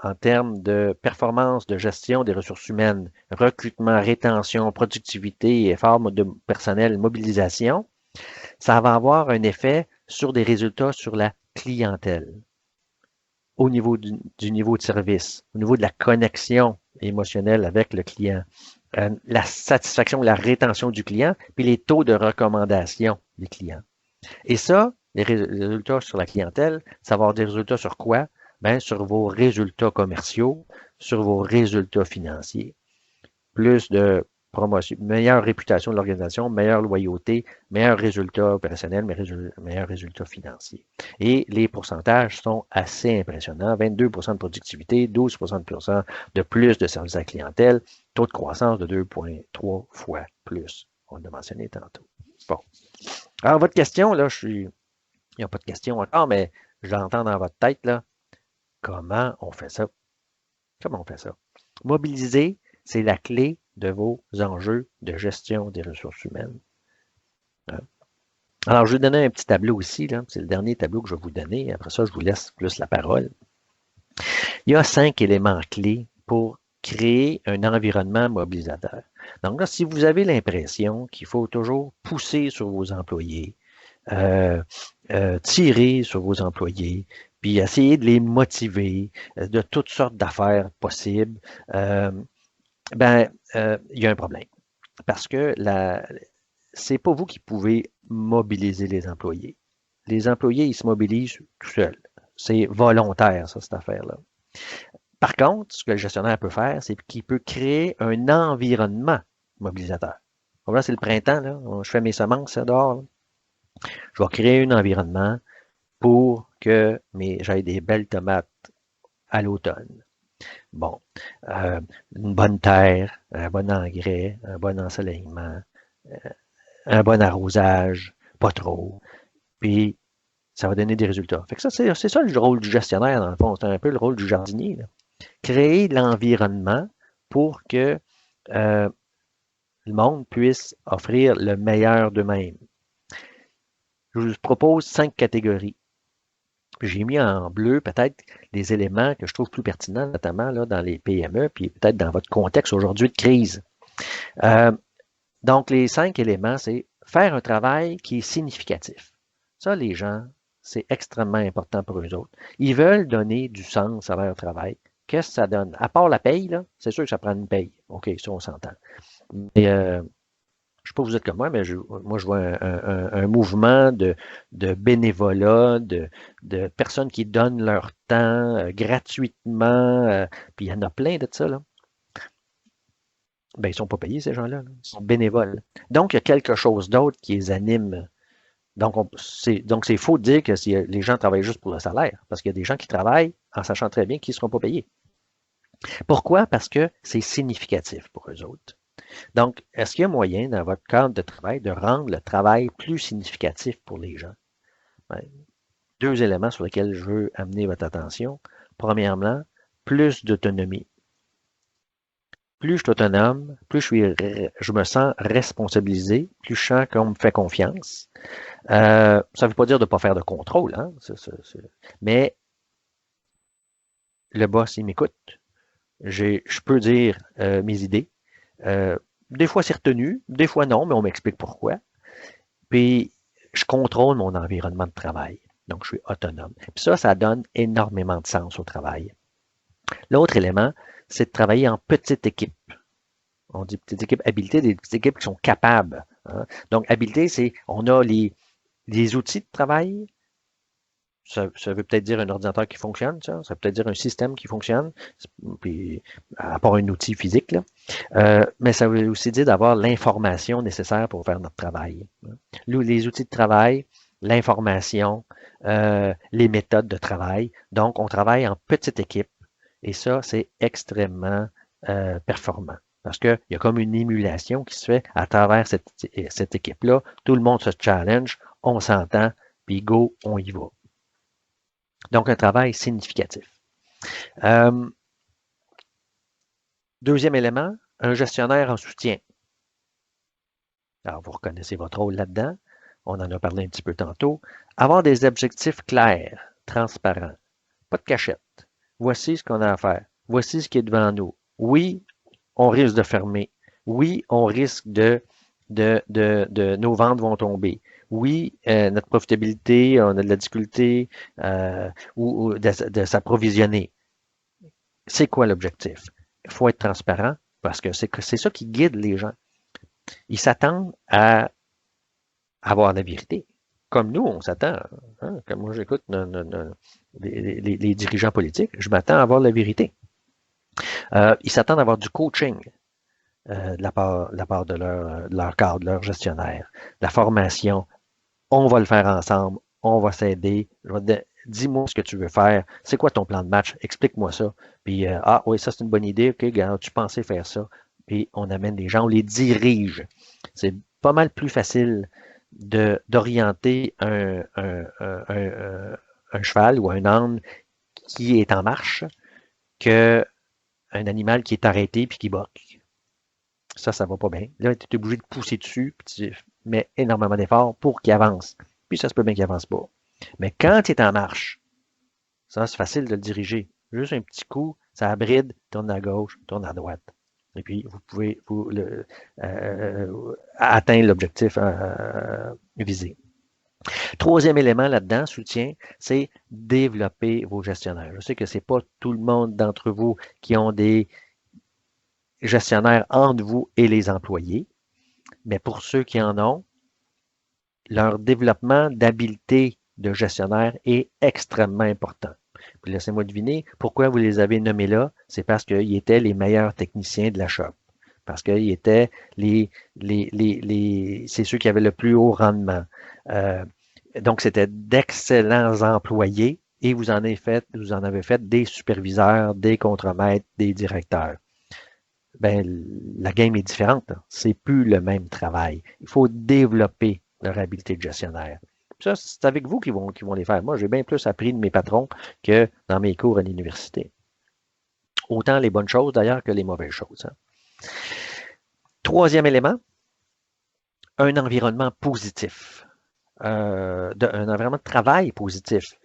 en termes de performance, de gestion des ressources humaines, recrutement, rétention, productivité, effort de personnel, mobilisation, ça va avoir un effet sur des résultats sur la clientèle, au niveau du niveau de service, au niveau de la connexion émotionnelle avec le client, la satisfaction, la rétention du client, puis les taux de recommandation des clients. Et ça, les résultats sur la clientèle, ça va avoir des résultats sur quoi? Ben, sur vos résultats commerciaux, sur vos résultats financiers. Plus de promotion, meilleure réputation de l'organisation, meilleure loyauté, meilleurs résultats opérationnels, meilleurs résultats financiers. Et les pourcentages sont assez impressionnants. 22% de productivité, 12% de plus de services à la clientèle, taux de croissance de 2,3 fois plus. On l'a mentionné tantôt. Bon. Alors, votre question, là, il n'y a pas de question encore, mais je l'entends dans votre tête, là. Comment on fait ça? Comment on fait ça? Mobiliser, c'est la clé de vos enjeux de gestion des ressources humaines. Alors, je vais vous donner un petit tableau ici. C'est le dernier tableau que je vais vous donner. Après ça, je vous laisse plus la parole. Il y a 5 éléments clés pour créer un environnement mobilisateur. Donc là, si vous avez l'impression qu'il faut toujours pousser sur vos employés, tirer sur vos employés, puis essayer de les motiver de toutes sortes d'affaires possibles, Ben, il y a un problème. Parce que c'est pas vous qui pouvez mobiliser les employés. Les employés, ils se mobilisent tout seuls. C'est volontaire, ça, cette affaire-là. Par contre, ce que le gestionnaire peut faire, c'est qu'il peut créer un environnement mobilisateur. Là, c'est le printemps, là. Je fais mes semences dehors. Là. Je vais créer un environnement pour que j'aille des belles tomates à l'automne. Bon, une bonne terre, un bon engrais, un bon ensoleillement, un bon arrosage, pas trop, puis ça va donner des résultats. Fait que ça, c'est ça le rôle du gestionnaire, dans le fond. C'est un peu le rôle du jardinier. Là. Créer l'environnement pour que euh, le monde puisse offrir le meilleur d'eux-mêmes. Je vous propose 5 catégories. J'ai mis en bleu peut-être des éléments que je trouve plus pertinents, notamment là, dans les PME, puis peut-être dans votre contexte aujourd'hui de crise. Euh, donc, les 5 éléments, c'est faire un travail qui est significatif. Ça, les gens, c'est extrêmement important pour eux autres. Ils veulent donner du sens à leur travail. Qu'est-ce que ça donne? À part la paye, là, c'est sûr que ça prend une paye. OK, ça, on s'entend. Mais je ne sais pas vous êtes comme moi, mais moi, je vois un mouvement de bénévolat, de personnes qui donnent leur temps gratuitement. Puis il y en a plein de ça, là. Ben, ils ne sont pas payés, ces gens-là. Là. Ils sont bénévoles. Donc, il y a quelque chose d'autre qui les anime. Donc, c'est faux de dire que si les gens travaillent juste pour le salaire, parce qu'il y a des gens qui travaillent en sachant très bien qu'ils ne seront pas payés. Pourquoi? Parce que c'est significatif pour eux autres. Donc, est-ce qu'il y a moyen, dans votre cadre de travail, de rendre le travail plus significatif pour les gens? Ben, 2 éléments sur lesquels je veux amener votre attention. Premièrement, plus d'autonomie. Plus je suis autonome, plus je me sens responsabilisé, plus je sens qu'on me fait confiance. Ça ne veut pas dire de ne pas faire de contrôle, hein? Mais le boss, il m'écoute. Je peux dire mes idées. Des fois, c'est retenu, des fois non, mais on m'explique pourquoi. Puis, je contrôle mon environnement de travail. Donc, je suis autonome. Puis ça donne énormément de sens au travail. L'autre élément, c'est de travailler en petite équipe. On dit petite équipe habileté, des petites équipes qui sont capables. Hein? Donc, habileté, c'est on a les outils de travail. Ça veut peut-être dire un ordinateur qui fonctionne, ça veut peut-être dire un système qui fonctionne, puis à part un outil physique, là. Mais ça veut aussi dire d'avoir l'information nécessaire pour faire notre travail. Les outils de travail, l'information, les méthodes de travail. Donc, on travaille en petite équipe et ça, c'est extrêmement performant. Parce qu'il y a comme une émulation qui se fait à travers cette équipe-là. Tout le monde se challenge, on s'entend, puis go, on y va. Donc, un travail significatif. Deuxième élément, un gestionnaire en soutien. Alors, vous reconnaissez votre rôle là-dedans. On en a parlé un petit peu tantôt. Avoir des objectifs clairs, transparents. Pas de cachette. Voici ce qu'on a à faire. Voici ce qui est devant nous. Oui, on risque de fermer. Oui, on risque nos ventes vont tomber. Oui, notre profitabilité, on a de la difficulté ou de s'approvisionner. C'est quoi l'objectif? Il faut être transparent parce que c'est ça qui guide les gens. Ils s'attendent à avoir la vérité. Comme nous, on s'attend. Hein, comme moi, j'écoute les dirigeants politiques, je m'attends à avoir la vérité. Ils s'attendent à avoir du coaching de la part de leur cadre, de leur gestionnaire. La formation, on va le faire ensemble, on va s'aider. Dis-moi ce que tu veux faire. C'est quoi ton plan de match? Explique-moi ça. Puis, oui, ça c'est une bonne idée. OK, regarde, tu pensais faire ça. Puis, on amène des gens, on les dirige. C'est pas mal plus facile d'orienter un cheval ou un âne qui est en marche qu'un animal qui est arrêté puis qui boque. Ça va pas bien. Là, tu es obligé de pousser dessus, puis tu mets énormément d'efforts pour qu'il avance. Puis ça se peut bien qu'il avance pas. Mais quand tu es en marche, ça, c'est facile de le diriger. Juste un petit coup, ça bride, tourne à gauche, tourne à droite. Et puis, vous pouvez atteindre l'objectif visé. Troisième élément là-dedans, soutien, c'est développer vos gestionnaires. Je sais que c'est pas tout le monde d'entre vous qui ont des gestionnaire entre vous et les employés. Mais pour ceux qui en ont, leur développement d'habileté de gestionnaire est extrêmement important. Puis laissez-moi deviner, pourquoi vous les avez nommés là? C'est parce qu'ils étaient les meilleurs techniciens de la shop. Parce qu'ils étaient c'est ceux qui avaient le plus haut rendement. Donc, c'était d'excellents employés et vous en avez fait des superviseurs, des contremaîtres, des directeurs. Ben, la game est différente. C'est plus le même travail. Il faut développer leur habileté de gestionnaire. Ça, c'est avec vous qu'ils vont les faire. Moi, j'ai bien plus appris de mes patrons que dans mes cours à l'université. Autant les bonnes choses d'ailleurs que les mauvaises choses. Hein. Troisième élément, un environnement positif. Un environnement de travail positif.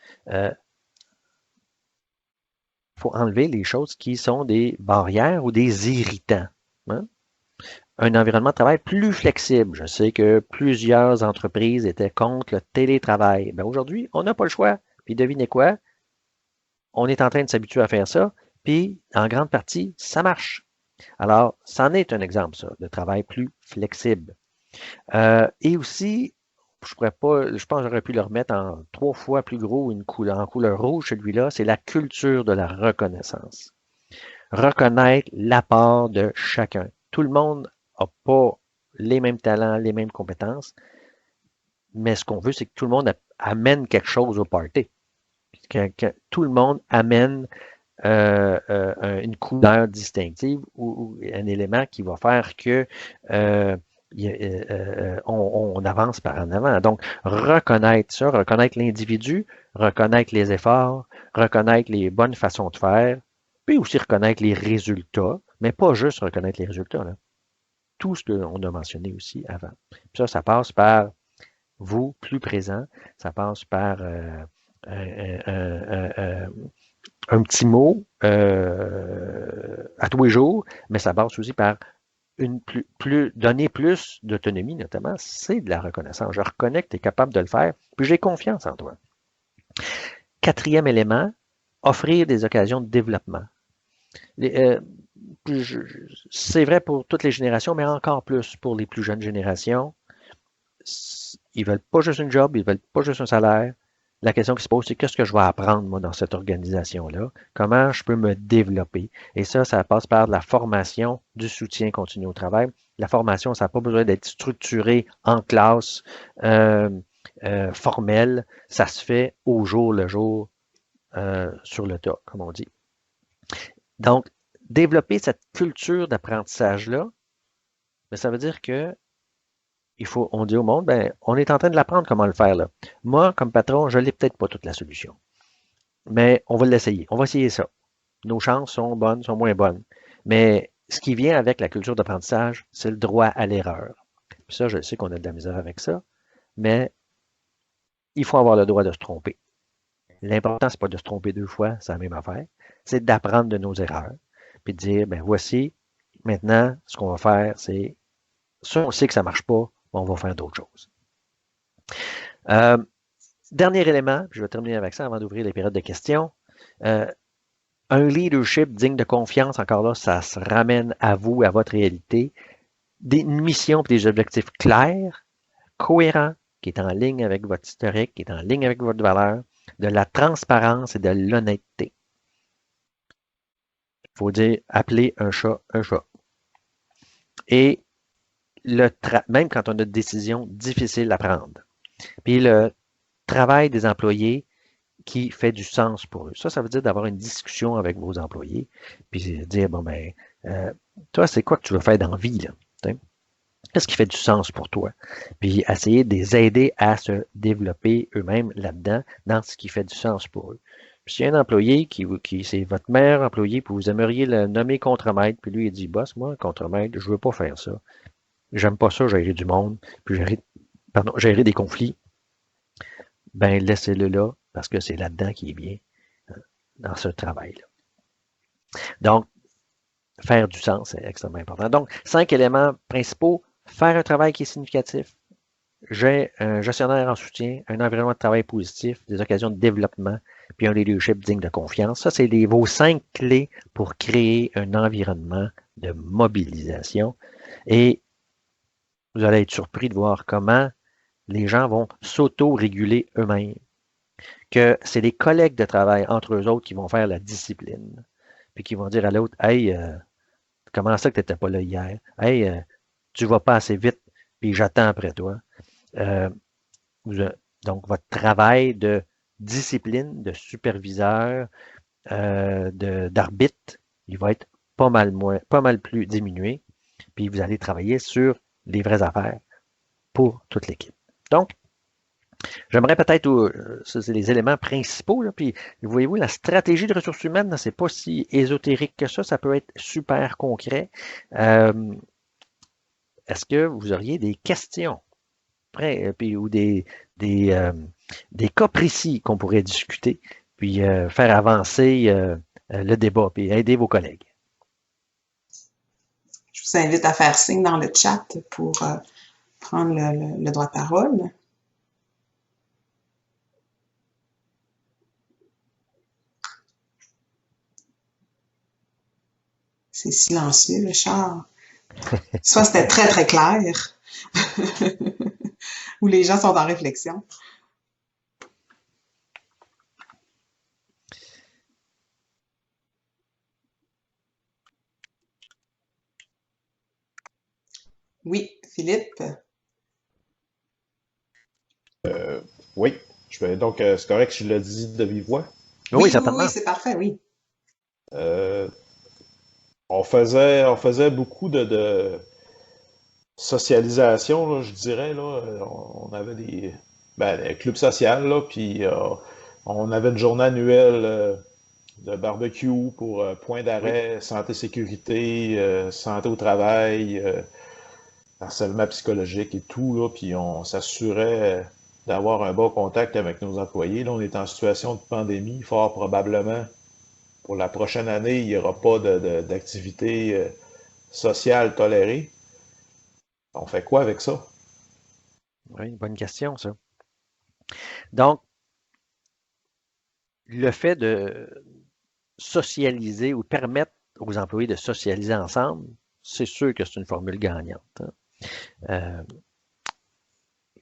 Faut enlever les choses qui sont des barrières ou des irritants. Hein? Un environnement de travail plus flexible. Je sais que plusieurs entreprises étaient contre le télétravail. Ben aujourd'hui, on n'a pas le choix. Puis devinez quoi? On est en train de s'habituer à faire ça. Puis, en grande partie, ça marche. Alors, c'en est un exemple, ça, de travail plus flexible. Et aussi, je pense que j'aurais pu le remettre en 3 fois plus gros, en couleur rouge, celui-là, c'est la culture de la reconnaissance. Reconnaître l'apport de chacun. Tout le monde n'a pas les mêmes talents, les mêmes compétences, mais ce qu'on veut, c'est que tout le monde amène quelque chose au party. Que tout le monde amène une couleur distinctive ou un élément qui va faire que on avance par en avant. Donc, reconnaître ça, reconnaître l'individu, reconnaître les efforts, reconnaître les bonnes façons de faire, puis aussi reconnaître les résultats, mais pas juste reconnaître les résultats. Là. Tout ce qu'on a mentionné aussi avant. Puis ça passe par vous, plus présent, ça passe par un petit mot à tous les jours, mais ça passe aussi par donner plus d'autonomie, notamment, c'est de la reconnaissance. Je reconnais que tu es capable de le faire, puis j'ai confiance en toi. Quatrième élément, offrir des occasions de développement. C'est vrai pour toutes les générations, mais encore plus pour les plus jeunes générations. Ils veulent pas juste une job, ils veulent pas juste un salaire. La question qui se pose, c'est qu'est-ce que je vais apprendre, moi, dans cette organisation-là? Comment je peux me développer? Et ça passe par la formation, du soutien continu au travail. La formation, ça n'a pas besoin d'être structuré en classe formelle. Ça se fait au jour le jour, sur le tas, comme on dit. Donc, développer cette culture d'apprentissage-là, ben, ça veut dire que on dit au monde, ben, on est en train de l'apprendre comment le faire. Là. Moi, comme patron, je n'ai peut-être pas toute la solution. Mais on va l'essayer. On va essayer ça. Nos chances sont bonnes, sont moins bonnes. Mais ce qui vient avec la culture d'apprentissage, c'est le droit à l'erreur. Puis ça, je sais qu'on a de la misère avec ça, mais il faut avoir le droit de se tromper. L'important, c'est pas de se tromper 2 fois, c'est la même affaire. C'est d'apprendre de nos erreurs. Puis de dire, ben voici, maintenant, ce qu'on va faire, c'est ça, on sait que ça ne marche pas, on va faire d'autres choses. Dernier élément, je vais terminer avec ça avant d'ouvrir les périodes de questions. Un leadership digne de confiance, encore là, ça se ramène à vous, à votre réalité. Une mission et des objectifs clairs, cohérents, qui est en ligne avec votre historique, qui est en ligne avec votre valeur, de la transparence et de l'honnêteté. Il faut dire, appeler un chat un chat. Et même quand on a des décisions difficiles à prendre. Puis le travail des employés qui fait du sens pour eux. Ça veut dire d'avoir une discussion avec vos employés, puis dire, bon ben, toi, c'est quoi que tu veux faire dans la vie, là? Qu'est-ce qui fait du sens pour toi? Puis essayer de les aider à se développer eux-mêmes là-dedans, dans ce qui fait du sens pour eux. Puis s'il y a un employé qui c'est votre meilleur employé, puis vous aimeriez le nommer contremaître, puis lui, il dit, boss, moi, contremaître, je veux pas faire ça. J'aime pas ça, gérer du monde, puis gérer des conflits. Ben, laissez-le là, parce que c'est là-dedans qu'il est bien, dans ce travail-là. Donc, faire du sens, c'est extrêmement important. Donc, 5 éléments principaux. Faire un travail qui est significatif. J'ai un gestionnaire en soutien, un environnement de travail positif, des occasions de développement, puis un leadership digne de confiance. Ça, c'est vos 5 clés pour créer un environnement de mobilisation. Et vous allez être surpris de voir comment les gens vont s'auto-réguler eux-mêmes. Que c'est les collègues de travail entre eux autres qui vont faire la discipline. Puis qui vont dire à l'autre, hey, comment ça que tu n'étais pas là hier? Hey, tu vas pas assez vite, puis j'attends après toi. Euh, donc, votre travail de discipline, de superviseur, d'arbitre, il va être pas mal plus diminué. Puis vous allez travailler sur les vraies affaires pour toute l'équipe. Donc, j'aimerais peut-être, ça c'est les éléments principaux, là, puis voyez-vous, la stratégie de ressources humaines, c'est pas si ésotérique que ça peut être super concret. Est-ce que vous auriez des questions puis, ou des cas précis qu'on pourrait discuter, puis faire avancer le débat, puis aider vos collègues? Je vous invite à faire signe dans le chat pour prendre le droit de parole. C'est silencieux, Richard. Soit c'était très, très clair, ou les gens sont en réflexion. Oui, Philippe. Oui, donc c'est correct si je le dis de vive voix. Oui, Oui, certainement. c'est parfait, oui. Euh, on faisait beaucoup de socialisation, là, je dirais. Là. On avait des clubs sociaux, là, puis on avait une journée annuelle de barbecue pour point Oui. d'arrêt, santé, sécurité, santé au travail, harcèlement psychologique et tout, là, puis on s'assurait d'avoir un bon contact avec nos employés. Là, on est en situation de pandémie, fort probablement. Pour la prochaine année, il n'y aura pas d'activité sociale tolérée. On fait quoi avec ça? Oui, bonne question, ça. Donc, le fait de socialiser ou permettre aux employés de socialiser ensemble, c'est sûr que c'est une formule gagnante. Hein.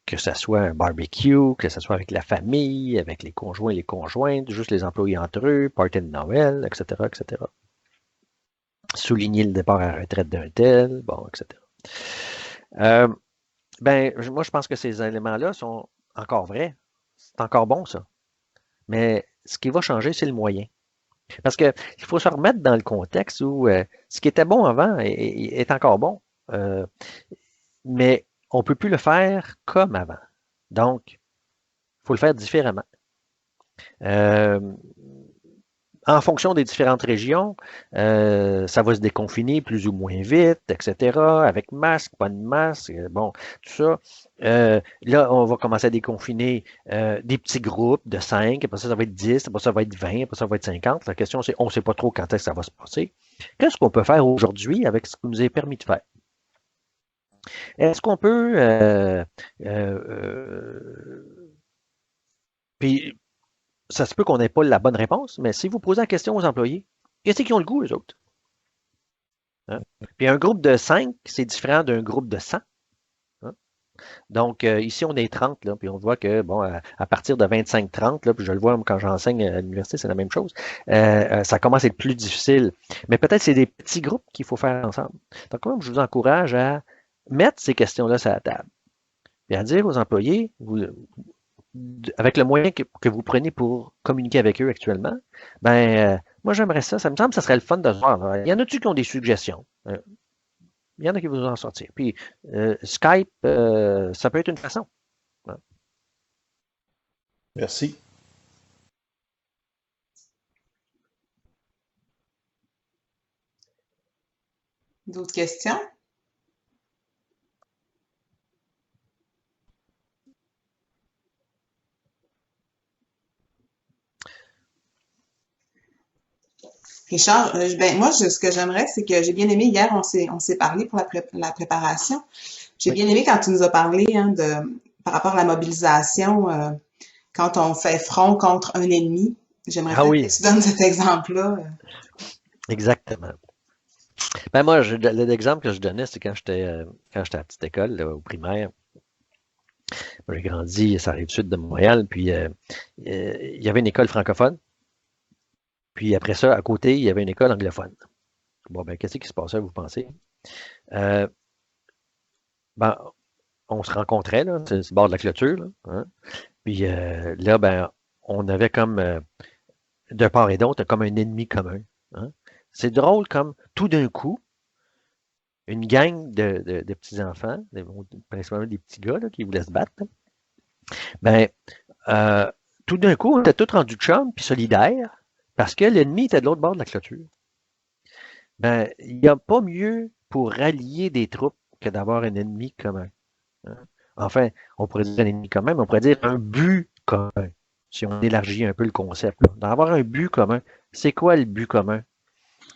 Que ce soit un barbecue, que ce soit avec la famille, avec les conjoints et les conjointes, juste les employés entre eux, party de Noël, etc., etc. Souligner le départ à la retraite d'un tel, bon, etc. Moi, je pense que ces éléments-là sont encore vrais. C'est encore bon, ça. Mais ce qui va changer, c'est le moyen. Parce qu'il faut se remettre dans le contexte où ce qui était bon avant est encore bon. Mais on ne peut plus le faire comme avant. Donc, il faut le faire différemment. En fonction des différentes régions, ça va se déconfiner plus ou moins vite, etc., avec masque, pas de masque, bon, tout ça. Là, on va commencer à déconfiner des petits groupes de 5, après ça va être 10, après ça va être 20, après ça va être 50. La question, c'est, on ne sait pas trop quand est-ce que ça va se passer. Qu'est-ce qu'on peut faire aujourd'hui avec ce qui nous est permis de faire? Est-ce qu'on peut... puis, ça se peut qu'on n'ait pas la bonne réponse, mais si vous posez la question aux employés, qu'est-ce qu'ils ont le goût, eux autres? Hein? Puis un groupe de 5, c'est différent d'un groupe de 100. Hein? Donc, ici, on est 30, là, puis on voit que, bon, à partir de 25-30, là, puis je le vois quand j'enseigne à l'université, c'est la même chose, ça commence à être plus difficile. Mais peut-être c'est des petits groupes qu'il faut faire ensemble. Donc, moi, je vous encourage à mettre ces questions-là sur la table et à dire aux employés, avec le moyen que vous prenez pour communiquer avec eux actuellement, moi j'aimerais ça, ça me semble que ça serait le fun de se voir. Là. Il y en a-tu qui ont des suggestions? Il y en a qui vont en sortir. Puis Skype, ça peut être une façon. Hein. Merci. D'autres questions? Richard, moi, ce que j'aimerais, c'est que j'ai bien aimé hier, on s'est parlé pour la préparation. J'ai Oui. bien aimé quand tu nous as parlé par rapport à la mobilisation, quand on fait front contre un ennemi. J'aimerais Ah peut-être oui, que tu donnes cet exemple-là. exactement. Ben moi, l'exemple que je donnais, c'est quand j'étais à la petite école, là, au primaire. Moi, j'ai grandi à la rive sud de Montréal, puis il y avait une école francophone. Puis après ça, à côté, il y avait une école anglophone. Bon, ben, qu'est-ce qui se passait, vous pensez? Euh, ben, on se rencontrait, là, c'est le bord de la clôture, là, hein. Puis là, ben, on avait comme, de part et d'autre, comme un ennemi commun, hein. C'est drôle comme, tout d'un coup, une gang de petits-enfants, principalement des petits gars là, qui voulaient se battre, là, ben, euh, tout d'un coup, on était tous rendus chums puis solidaires parce que l'ennemi était de l'autre bord de la clôture. Ben, il n'y a pas mieux pour rallier des troupes que d'avoir un ennemi commun, hein. Enfin, on pourrait dire un ennemi commun, mais on pourrait dire un but commun, si on élargit un peu le concept, là. D'avoir un but commun. C'est quoi le but commun?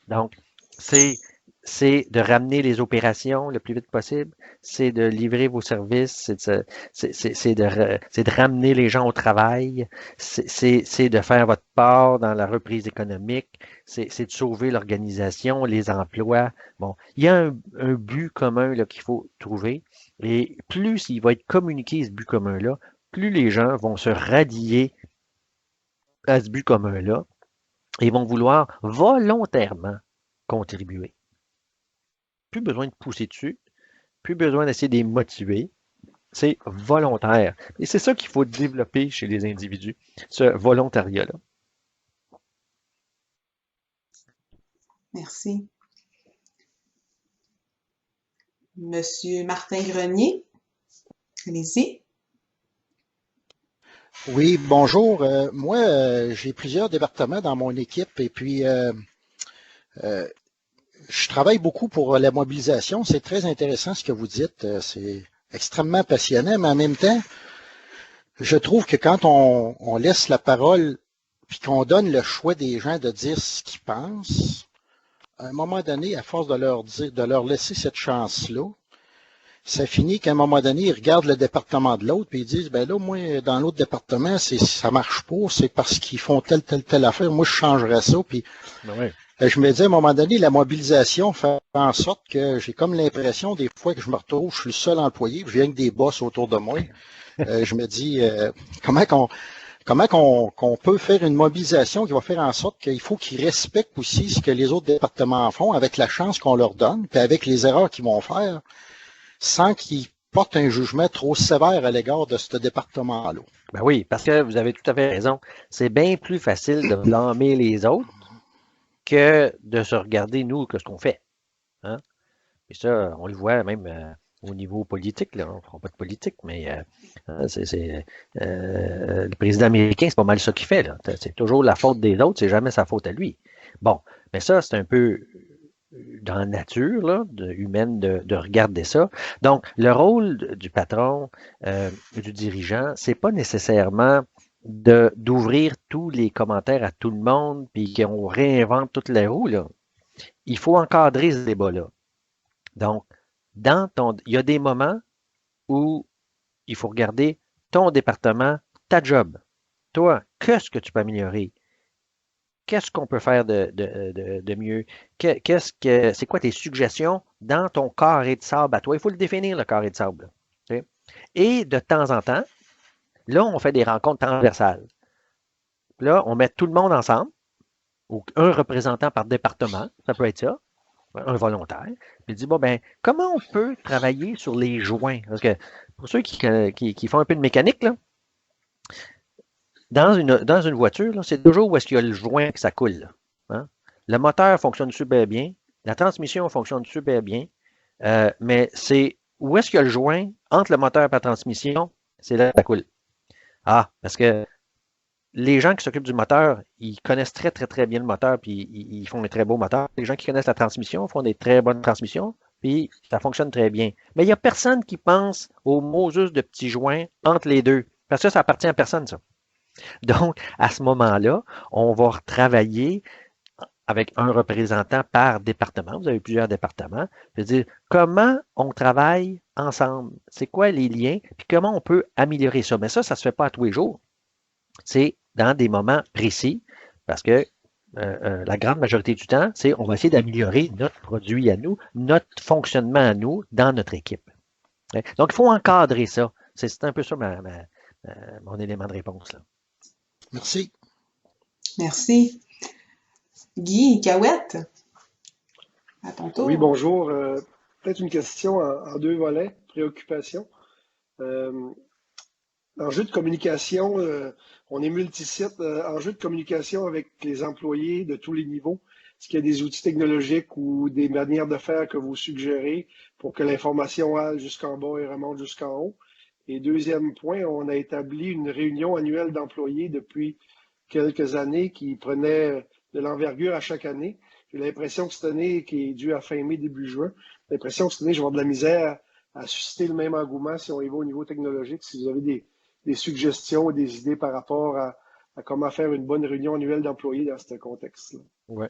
Donc, c'est c'est de ramener les opérations le plus vite possible, c'est de livrer vos services, c'est de ramener les gens au travail, c'est de faire votre part dans la reprise économique, c'est de sauver l'organisation, les emplois. Bon, il y a un but commun là, qu'il faut trouver, et plus il va être communiqué ce but commun-là, plus les gens vont se rallier à ce but commun-là et vont vouloir volontairement contribuer. Plus besoin de pousser dessus, plus besoin d'essayer de les motiver. C'est volontaire. Et c'est ça qu'il faut développer chez les individus, ce volontariat-là. Merci. Monsieur Martin Grenier, allez-y. Oui, bonjour. Moi, j'ai plusieurs départements dans mon équipe et puis euh, je travaille beaucoup pour la mobilisation. C'est très intéressant ce que vous dites. C'est extrêmement passionnant, mais en même temps, je trouve que quand on laisse la parole puis qu'on donne le choix des gens de dire ce qu'ils pensent, à un moment donné, à force de leur dire, de leur laisser cette chance-là, ça finit qu'à un moment donné, ils regardent le département de l'autre puis ils disent, ben là, moi, dans l'autre département, ça marche pas, c'est parce qu'ils font telle affaire, moi, je changerais ça, puis Ouais. je me dis, à un moment donné, la mobilisation fait en sorte que j'ai comme l'impression, des fois, que je me retrouve, je suis le seul employé, je viens avec des boss autour de moi. Je me dis, comment qu'on peut faire une mobilisation qui va faire en sorte qu'il faut qu'ils respectent aussi ce que les autres départements font avec la chance qu'on leur donne, puis avec les erreurs qu'ils vont faire, sans qu'ils portent un jugement trop sévère à l'égard de ce département-là. Ben oui, parce que vous avez tout à fait raison. C'est bien plus facile de blâmer les autres que de se regarder, nous, que ce qu'on fait, hein? Et ça, on le voit même au niveau politique, là. On ne fera pas de politique, mais le président américain, c'est pas mal ça qu'il fait, là. C'est toujours la faute des autres, c'est jamais sa faute à lui. Bon, mais ça, c'est un peu dans la nature là, humaine de regarder ça. Donc, le rôle du patron, du dirigeant, c'est pas nécessairement d'ouvrir tous les commentaires à tout le monde, puis qu'on réinvente toutes les roues, là. Il faut encadrer ce débat-là. Donc, il y a des moments où il faut regarder ton département, ta job. Toi, qu'est-ce que tu peux améliorer? Qu'est-ce qu'on peut faire de mieux? C'est quoi tes suggestions dans ton carré de sable à toi? Il faut le définir, le carré de sable. Okay? Et de temps en temps, là, on fait des rencontres transversales. Là, on met tout le monde ensemble, ou un représentant par département, ça peut être ça, un volontaire, puis dit, bon, ben, comment on peut travailler sur les joints? Parce que pour ceux qui font un peu de mécanique, là, dans une voiture, c'est toujours où est-ce qu'il y a le joint que ça coule, là, hein? Le moteur fonctionne super bien, la transmission fonctionne super bien, mais c'est où est-ce qu'il y a le joint entre le moteur et la transmission, c'est là que ça coule. Ah, parce que les gens qui s'occupent du moteur, ils connaissent très, très, très bien le moteur, puis ils font un très beau moteur. Les gens qui connaissent la transmission font des très bonnes transmissions, puis ça fonctionne très bien. Mais il n'y a personne qui pense aux Moses de petits joints entre les deux, parce que ça appartient à personne, ça. Donc, à ce moment-là, on va travailler avec un représentant par département. Vous avez plusieurs départements. C'est-à-dire, comment on travaille ensemble? C'est quoi les liens? Puis comment on peut améliorer ça? Mais ça ne se fait pas à tous les jours. C'est dans des moments précis, parce que la grande majorité du temps, c'est on va essayer d'améliorer notre produit à nous, notre fonctionnement à nous dans notre équipe. Donc, il faut encadrer ça. C'est un peu ça mon élément de réponse, là. Merci. Merci. Guy Cahouette, à ton Oui, tour. bonjour. Peut-être une question en deux volets, préoccupation. En jeu de communication, on est multisite. En jeu de communication avec les employés de tous les niveaux, est-ce qu'il y a des outils technologiques ou des manières de faire que vous suggérez pour que l'information aille jusqu'en bas et remonte jusqu'en haut? Et deuxième point, on a établi une réunion annuelle d'employés depuis quelques années qui prenait de l'envergure à chaque année. J'ai l'impression que cette année, qui est due à fin mai, début juin, j'ai l'impression que cette année, je vais avoir de la misère à susciter le même engouement si on y va au niveau technologique. Si vous avez des suggestions ou des idées par rapport à comment faire une bonne réunion annuelle d'employés dans ce contexte-là. Oui.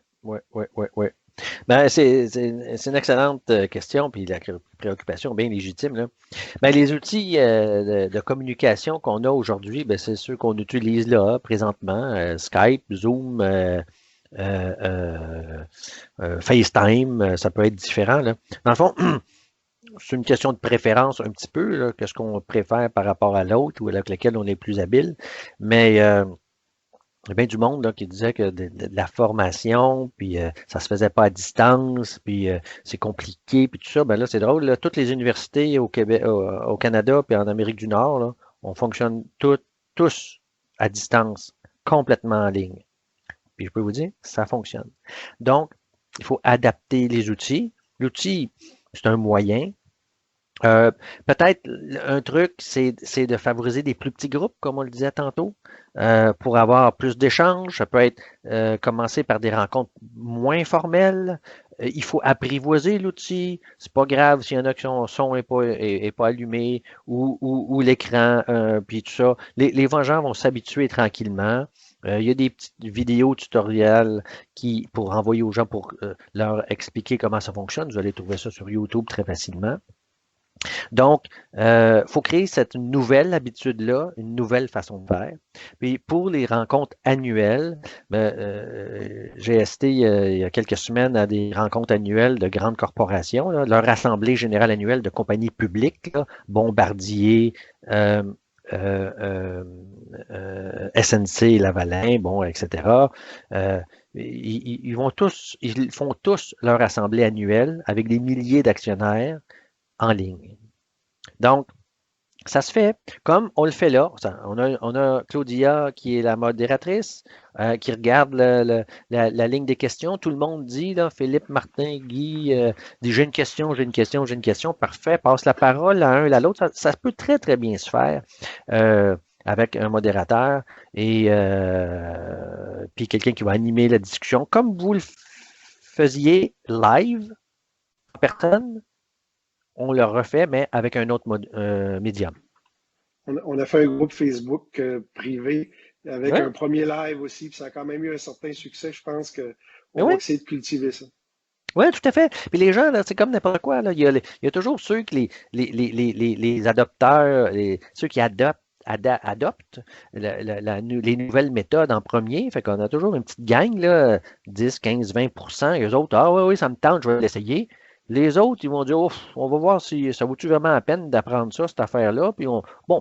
Ben, c'est une excellente question, puis la préoccupation bien légitime, là. Ben, les outils de communication qu'on a aujourd'hui, ben, c'est ceux qu'on utilise là, présentement, Skype, Zoom, FaceTime, ça peut être différent, là. Dans le fond, c'est une question de préférence un petit peu, là, qu'est-ce qu'on préfère par rapport à l'autre ou avec lequel on est plus habile, mais il y a bien du monde là, qui disait que de la formation, puis ça se faisait pas à distance, puis c'est compliqué, puis tout ça. Ben là, c'est drôle. Là, toutes les universités au Québec, au Canada, puis en Amérique du Nord, là, on fonctionne tous à distance, complètement en ligne. Puis je peux vous dire, ça fonctionne. Donc, il faut adapter les outils. L'outil, c'est un moyen. Peut-être un truc, c'est de favoriser des plus petits groupes, comme on le disait tantôt, pour avoir plus d'échanges. Ça peut être commencer par des rencontres moins formelles. Il faut apprivoiser l'outil. C'est pas grave s'il y en a qui son son n'est pas allumé ou l'écran, puis tout ça. Les gens vont s'habituer tranquillement. Il y a des petites vidéos tutoriels pour envoyer aux gens pour leur expliquer comment ça fonctionne. Vous allez trouver ça sur YouTube très facilement. Donc, faut créer cette nouvelle habitude-là, une nouvelle façon de faire. Puis pour les rencontres annuelles, j'ai assisté il y a quelques semaines à des rencontres annuelles de grandes corporations, là, leur assemblée générale annuelle de compagnies publiques, là, Bombardier, SNC, Lavalin, bon, etc. Ils font tous leur assemblée annuelle avec des milliers d'actionnaires en ligne. Donc, ça se fait comme on le fait là. On a Claudia qui est la modératrice, qui regarde la ligne des questions. Tout le monde dit, là, Philippe, Martin, Guy, dit j'ai une question, j'ai une question, j'ai une question. Parfait, passe la parole à un et à l'autre. Ça peut très, très bien se faire avec un modérateur et puis quelqu'un qui va animer la discussion. Comme vous le faisiez live en personne, on le refait, mais avec un autre médium. On a fait un groupe Facebook privé avec un premier live aussi, puis ça a quand même eu un certain succès. Je pense qu'on va essayer de cultiver ça. Oui, tout à fait. Puis les gens, là, c'est comme n'importe quoi. Là. Il y a toujours ceux qui les adopteurs, ceux qui adoptent les nouvelles méthodes en premier. Fait qu'on a toujours une petite gang, là, 10, 15, 20%. Et eux autres, ah oui, ça me tente, je vais l'essayer. Les autres, ils vont dire, on va voir si ça vaut-tu vraiment la peine d'apprendre ça, cette affaire-là. Puis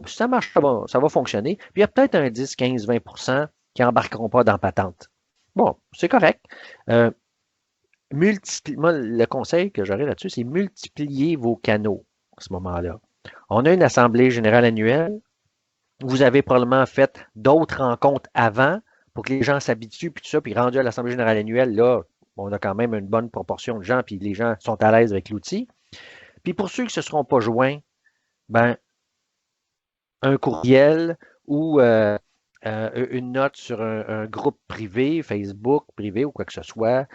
si ça marche, ça va fonctionner. Puis il y a peut-être un 10, 15, 20% qui n'embarqueront pas dans patente. Bon, c'est correct. Moi, le conseil que j'aurais là-dessus, c'est multiplier vos canaux à ce moment-là. On a une assemblée générale annuelle. Vous avez probablement fait d'autres rencontres avant pour que les gens s'habituent, puis tout ça, puis rendu à l'assemblée générale annuelle, là, on a quand même une bonne proportion de gens, puis les gens sont à l'aise avec l'outil. Puis pour ceux qui ne se seront pas joints, ben, un courriel ou une note sur un groupe privé, Facebook privé ou quoi que ce soit.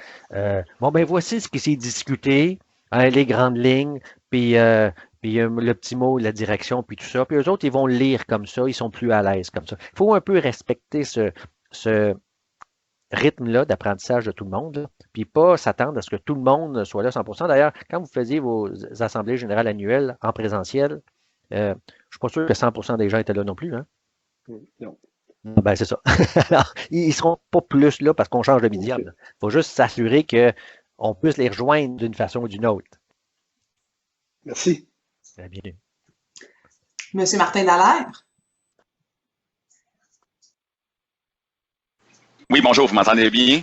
Voici ce qui s'est discuté, hein, les grandes lignes, puis le petit mot, la direction, puis tout ça. Puis eux autres, ils vont le lire comme ça, ils sont plus à l'aise comme ça. Il faut un peu respecter ce rythme-là d'apprentissage de tout le monde, là, puis pas s'attendre à ce que tout le monde soit là 100%. D'ailleurs, quand vous faisiez vos assemblées générales annuelles en présentiel, je ne suis pas sûr que 100% des gens étaient là non plus. Hein? Non. Ben, c'est ça. Alors, ils ne seront pas plus là parce qu'on change de médium. Il faut juste s'assurer qu'on puisse les rejoindre d'une façon ou d'une autre. Merci. Bien. Monsieur Martin Dallaire? Oui, bonjour, vous m'entendez bien?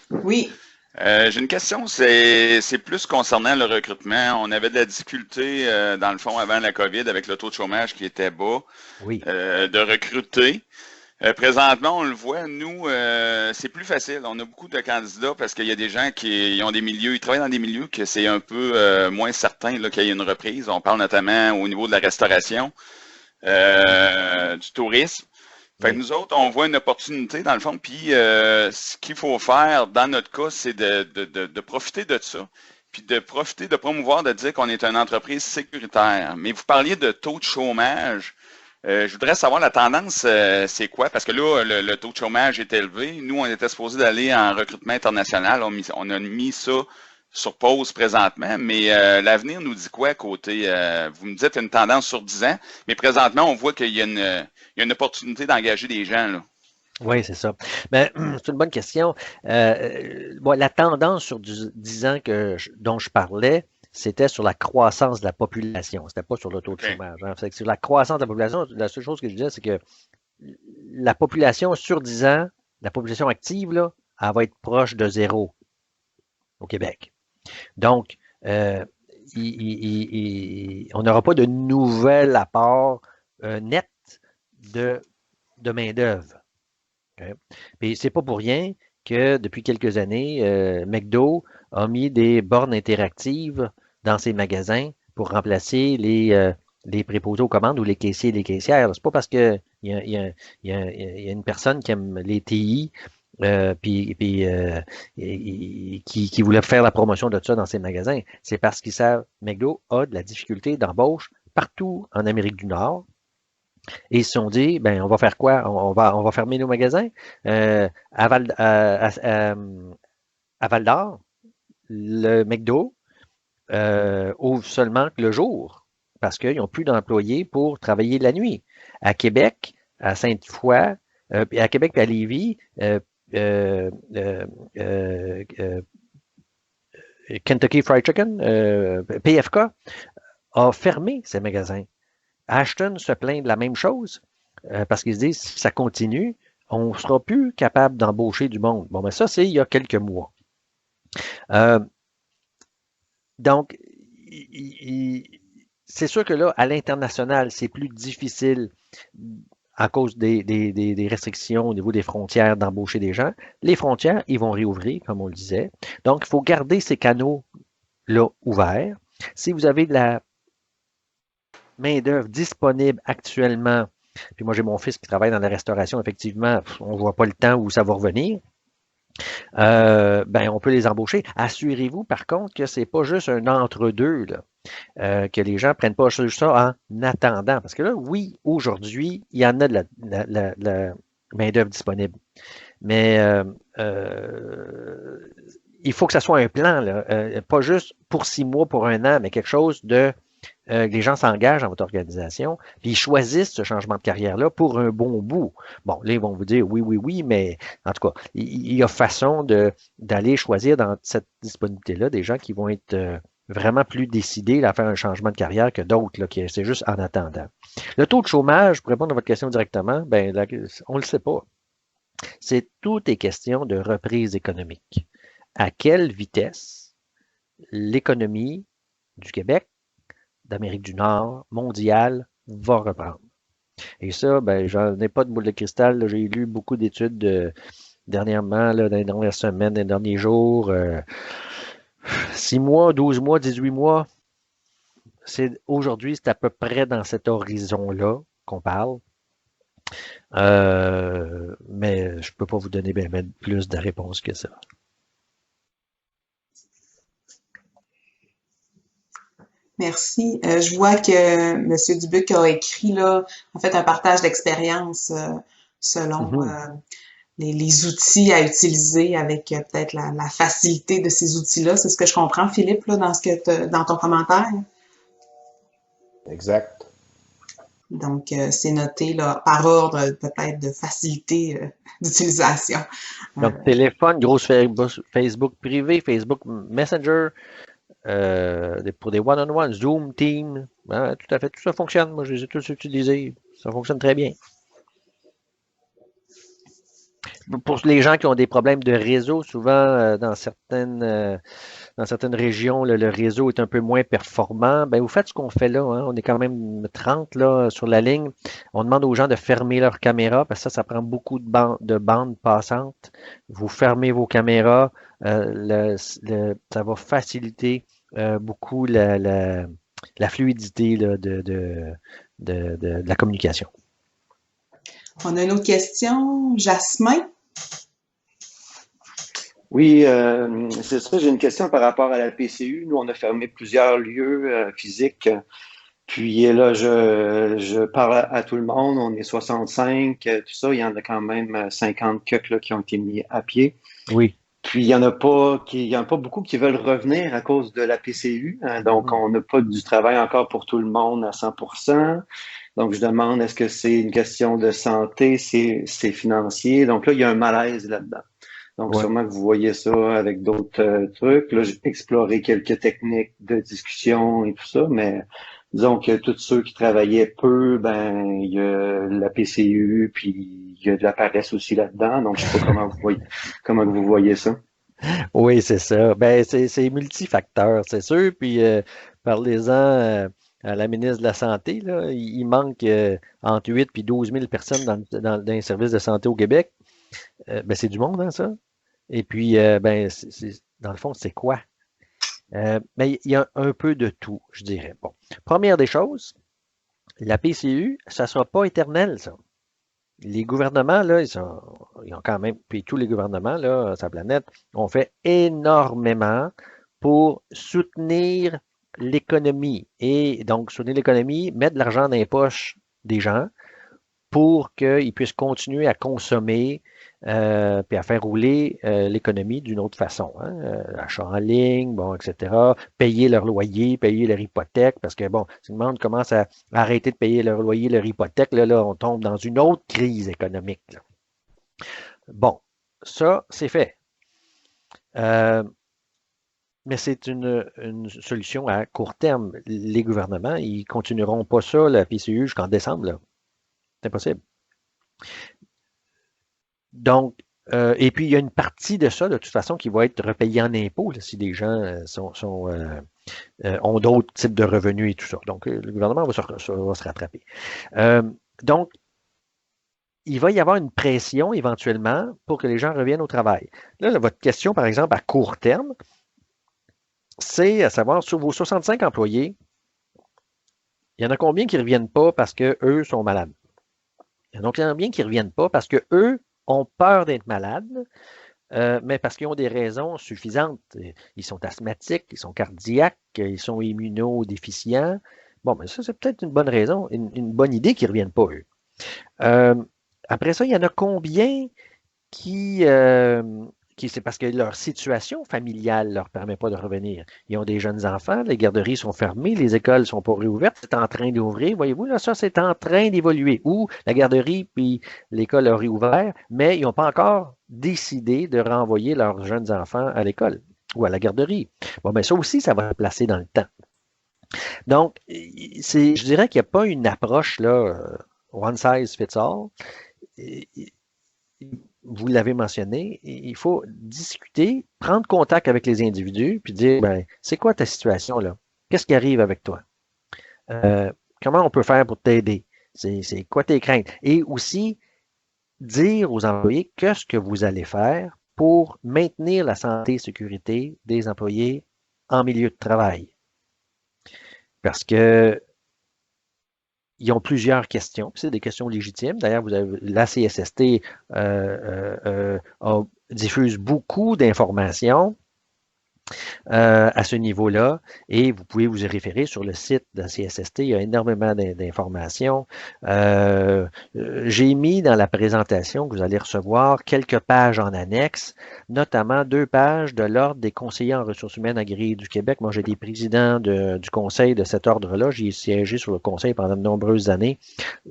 Oui. J'ai une question, c'est plus concernant le recrutement. On avait de la difficulté, dans le fond, avant la COVID, avec le taux de chômage qui était bas, Oui. de recruter. Présentement, on le voit, nous, c'est plus facile. On a beaucoup de candidats parce qu'il y a des gens qui ont des milieux, ils travaillent dans des milieux que c'est un peu moins certain là, qu'il y ait une reprise. On parle notamment au niveau de la restauration, du tourisme. Fait que nous autres, on voit une opportunité dans le fond, puis ce qu'il faut faire dans notre cas, c'est de profiter de ça, puis de profiter de promouvoir, de dire qu'on est une entreprise sécuritaire. Mais vous parliez de taux de chômage. Je voudrais savoir la tendance, c'est quoi? Parce que là, le taux de chômage est élevé. Nous, on était supposé d'aller en recrutement international. On a mis ça sur pause présentement, mais l'avenir nous dit quoi côté, vous me dites une tendance sur 10 ans, mais présentement, on voit qu'il y a une opportunité d'engager des gens, là. Oui, c'est ça. Mais c'est une bonne question. Bon, la tendance sur 10 ans dont je parlais, c'était sur la croissance de la population. C'était pas sur le taux de chômage. Hein. C'est que sur la croissance de la population, la seule chose que je disais, c'est que la population sur 10 ans, la population active, là, elle va être proche de zéro au Québec. Donc, on n'aura pas de nouvel apport net de main-d'œuvre. Okay. Puis c'est pas pour rien que depuis quelques années, McDo a mis des bornes interactives dans ses magasins pour remplacer les préposés aux commandes ou les caissiers et les caissières. C'est pas parce qu'il y a une personne qui aime les TI qui voulait faire la promotion de ça dans ses magasins. C'est parce qu'ils savent McDo a de la difficulté d'embauche partout en Amérique du Nord. Et ils se sont dit, ben, on va faire quoi? On va fermer nos magasins. À Val-d'Or, le McDo ouvre seulement le jour parce qu'ils n'ont plus d'employés pour travailler la nuit. À Québec, à Sainte-Foy, à Québec et à Lévis, Kentucky Fried Chicken, PFK, a fermé ses magasins. Ashton se plaint de la même chose parce qu'ils se disent si ça continue, on ne sera plus capable d'embaucher du monde. Bon, ben ça, c'est il y a quelques mois. Donc, c'est sûr que là, à l'international, c'est plus difficile à cause des restrictions au niveau des frontières d'embaucher des gens. Les frontières, ils vont réouvrir, comme on le disait. Donc, il faut garder ces canaux-là ouverts. Si vous avez de la main-d'œuvre disponible actuellement, puis moi j'ai mon fils qui travaille dans la restauration, effectivement, on ne voit pas le temps où ça va revenir. Ben on peut les embaucher. Assurez-vous par contre que c'est pas juste un entre-deux, que les gens ne prennent pas juste ça en attendant. Parce que là, oui, aujourd'hui, il y en a de la main-d'œuvre disponible. Mais il faut que ça soit un plan, là, pas juste pour 6 mois, pour 1 an, mais quelque chose de les gens s'engagent dans votre organisation, puis ils choisissent ce changement de carrière-là pour un bon bout. Bon, là, ils vont vous dire oui, mais en tout cas, il y a façon d'aller choisir dans cette disponibilité-là des gens qui vont être vraiment plus décidés à faire un changement de carrière que d'autres, là, qui c'est juste en attendant. Le taux de chômage, pour répondre à votre question directement, ben, là, on ne le sait pas. Tout est question de reprise économique. À quelle vitesse l'économie du Québec, d'Amérique du Nord, mondiale, va reprendre. Et ça, ben, j'en ai pas de boule de cristal. J'ai lu beaucoup d'études dernièrement, là, dans les dernières semaines, dans les derniers jours. 6 mois, 12 mois, 18 mois. Aujourd'hui, c'est à peu près dans cet horizon-là qu'on parle. Mais je ne peux pas vous donner ben plus de réponses que ça. Merci. Je vois que M. Dubuc a écrit là, en fait, un partage d'expérience selon les outils à utiliser avec peut-être la facilité de ces outils-là. C'est ce que je comprends, Philippe, là, dans ton commentaire. Exact. Donc, c'est noté là, par ordre peut-être de facilité d'utilisation. Donc, téléphone, grosse Facebook privé, Facebook Messenger, pour des one-on-one, Zoom, Team, hein, tout à fait, tout ça fonctionne. Moi, je les ai tous utilisés. Ça fonctionne très bien. Pour les gens qui ont des problèmes de réseau, souvent dans certaines régions, le réseau est un peu moins performant. Ben, vous faites ce qu'on fait là. Hein. On est quand même 30 là, sur la ligne. On demande aux gens de fermer leur caméra parce que ça prend beaucoup de bandes passantes. Vous fermez vos caméras. Ça va faciliter beaucoup la fluidité là, de la communication. On a une autre question. Jasmin? Oui, c'est ça. J'ai une question par rapport à la PCU. Nous, on a fermé plusieurs lieux physiques. Puis là, je parle à tout le monde. On est 65, tout ça. Il y en a quand même 50 quelques là, qui ont été mis à pied. Oui. Puis il y en a pas beaucoup qui veulent revenir à cause de la PCU. Hein, donc, on n'a pas du travail encore pour tout le monde à 100%. Donc, je demande, est-ce que c'est une question de santé, c'est financier? Donc là, il y a un malaise là-dedans. Donc, sûrement que vous voyez ça avec d'autres trucs. Là, j'ai exploré quelques techniques de discussion et tout ça, mais disons que tous ceux qui travaillaient peu, ben, il y a la PCU, puis il y a de la paresse aussi là-dedans. Donc, je sais pas comment vous voyez ça. Oui, c'est ça. Ben, c'est multifacteur, c'est sûr. Puis, parlez-en à la ministre de la Santé, là. Il manque entre 8 et 12 000 personnes dans les services de santé au Québec. Ben, c'est du monde, hein, ça. Et puis, ben, dans le fond, c'est quoi? Mais il y a un peu de tout, je dirais. Bon, première des choses, la PCU, ça ne sera pas éternel, ça. Les gouvernements, là, ils ont quand même, puis tous les gouvernements, là, sur la planète, ont fait énormément pour soutenir l'économie. Et donc, soutenir l'économie, mettre de l'argent dans les poches des gens pour qu'ils puissent continuer à consommer puis à faire rouler l'économie d'une autre façon. Hein? Achat en ligne, bon, etc. Payer leur loyer, payer leur hypothèque, parce que, bon, si le monde commence à arrêter de payer leur loyer, leur hypothèque, là, on tombe dans une autre crise économique. Là. Bon, ça, c'est fait. Mais c'est une solution à court terme. Les gouvernements, ils ne continueront pas ça, la PCU, jusqu'en décembre. Là. C'est impossible. Donc, et puis, il y a une partie de ça, de toute façon, qui va être repayée en impôts là, si des gens ont d'autres types de revenus et tout ça. Donc, le gouvernement va se rattraper. Donc, il va y avoir une pression éventuellement pour que les gens reviennent au travail. Là, votre question, par exemple, à court terme, c'est à savoir, sur vos 65 employés, il y en a combien qui ne reviennent pas parce qu'eux sont malades? Il y en a combien qui ne reviennent pas parce qu'eux ont peur d'être malades, mais parce qu'ils ont des raisons suffisantes. Ils sont asthmatiques, ils sont cardiaques, ils sont immunodéficients. Bon, mais ça, c'est peut-être une bonne raison, une bonne idée qu'ils ne reviennent pas, eux. Après ça, il y en a combien qui c'est parce que leur situation familiale ne leur permet pas de revenir. Ils ont des jeunes enfants, les garderies sont fermées, les écoles ne sont pas réouvertes, c'est en train d'ouvrir. Voyez-vous, là, ça, c'est en train d'évoluer. Ou la garderie puis l'école a réouvert, mais ils n'ont pas encore décidé de renvoyer leurs jeunes enfants à l'école ou à la garderie. Bon, ben ça aussi, ça va se placer dans le temps. Donc, je dirais qu'il n'y a pas une approche, là, one size fits all. Vous l'avez mentionné, il faut discuter, prendre contact avec les individus, puis dire, ben, c'est quoi ta situation là? Qu'est-ce qui arrive avec toi? Comment on peut faire pour t'aider? C'est quoi tes craintes? Et aussi, dire aux employés qu'est-ce que vous allez faire pour maintenir la santé et sécurité des employés en milieu de travail. Parce que ils ont plusieurs questions. C'est des questions légitimes. D'ailleurs, vous avez la CSST diffuse beaucoup d'informations à ce niveau-là et vous pouvez vous y référer sur le site de la CSST. Il y a énormément d'informations. J'ai mis dans la présentation que vous allez recevoir quelques pages en annexe, notamment 2 pages de l'Ordre des conseillers en ressources humaines agréés du Québec. Moi, j'ai des présidents du conseil de cet ordre-là. J'ai siégé sur le conseil pendant de nombreuses années.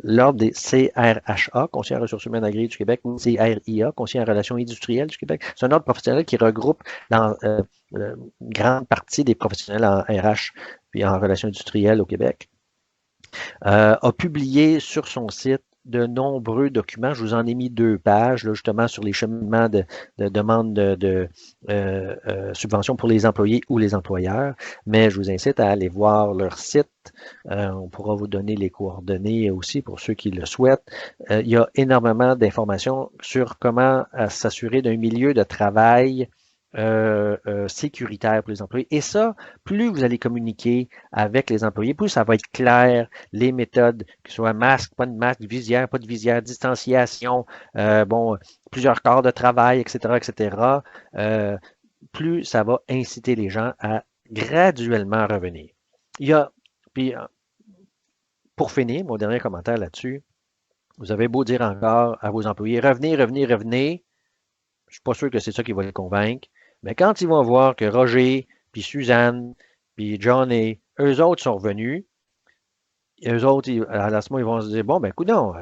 L'Ordre des CRHA, conseillers en ressources humaines agréés du Québec, CRIA, conseillers en relations industrielles du Québec. C'est un ordre professionnel qui regroupe une grande partie des professionnels en RH puis en relations industrielles au Québec. A publié sur son site de nombreux documents. Je vous en ai mis 2 pages, là, justement, sur les cheminements de demande de subventions pour les employés ou les employeurs. Mais je vous incite à aller voir leur site. On pourra vous donner les coordonnées aussi pour ceux qui le souhaitent. Il y a énormément d'informations sur comment s'assurer d'un milieu de travail sécuritaire pour les employés. Et ça, plus vous allez communiquer avec les employés, plus ça va être clair, les méthodes, que ce soit masque, pas de masque, visière, pas de visière, distanciation, plusieurs quarts de travail, etc., etc., plus ça va inciter les gens à graduellement revenir. Puis, pour finir, mon dernier commentaire là-dessus, vous avez beau dire encore à vos employés, revenez, revenez, revenez, je ne suis pas sûr que c'est ça qui va les convaincre. Mais quand ils vont voir que Roger, puis Suzanne, puis Johnny, eux autres sont revenus, eux autres, à ce moment, ils vont se dire, bon, ben, coudonc,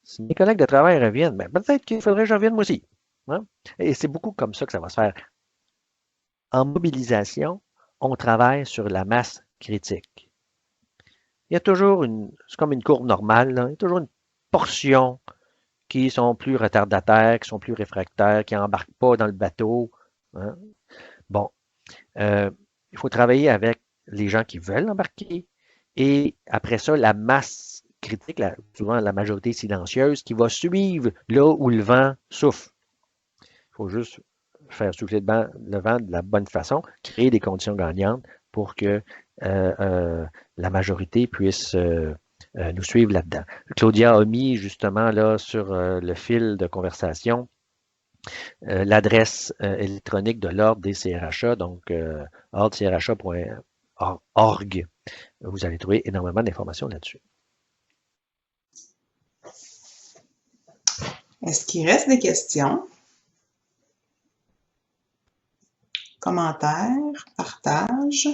si mes collègues de travail reviennent, ben, peut-être qu'il faudrait que je revienne moi aussi. Hein? Et c'est beaucoup comme ça que ça va se faire. En mobilisation, on travaille sur la masse critique. Il y a toujours c'est comme une courbe normale, là, il y a toujours une portion qui sont plus retardataires, qui sont plus réfractaires, qui n'embarquent pas dans le bateau. Hein? Bon, il faut travailler avec les gens qui veulent embarquer et après ça, la masse critique, souvent la majorité silencieuse, qui va suivre là où le vent souffle. Il faut juste faire souffler le vent de la bonne façon, créer des conditions gagnantes pour que la majorité puisse nous suivre là-dedans. Claudia a mis justement là sur le fil de conversation l'adresse électronique de l'Ordre des CRHA, donc ordrecrha.org. Vous allez trouver énormément d'informations là-dessus. Est-ce qu'il reste des questions? Commentaires, partages?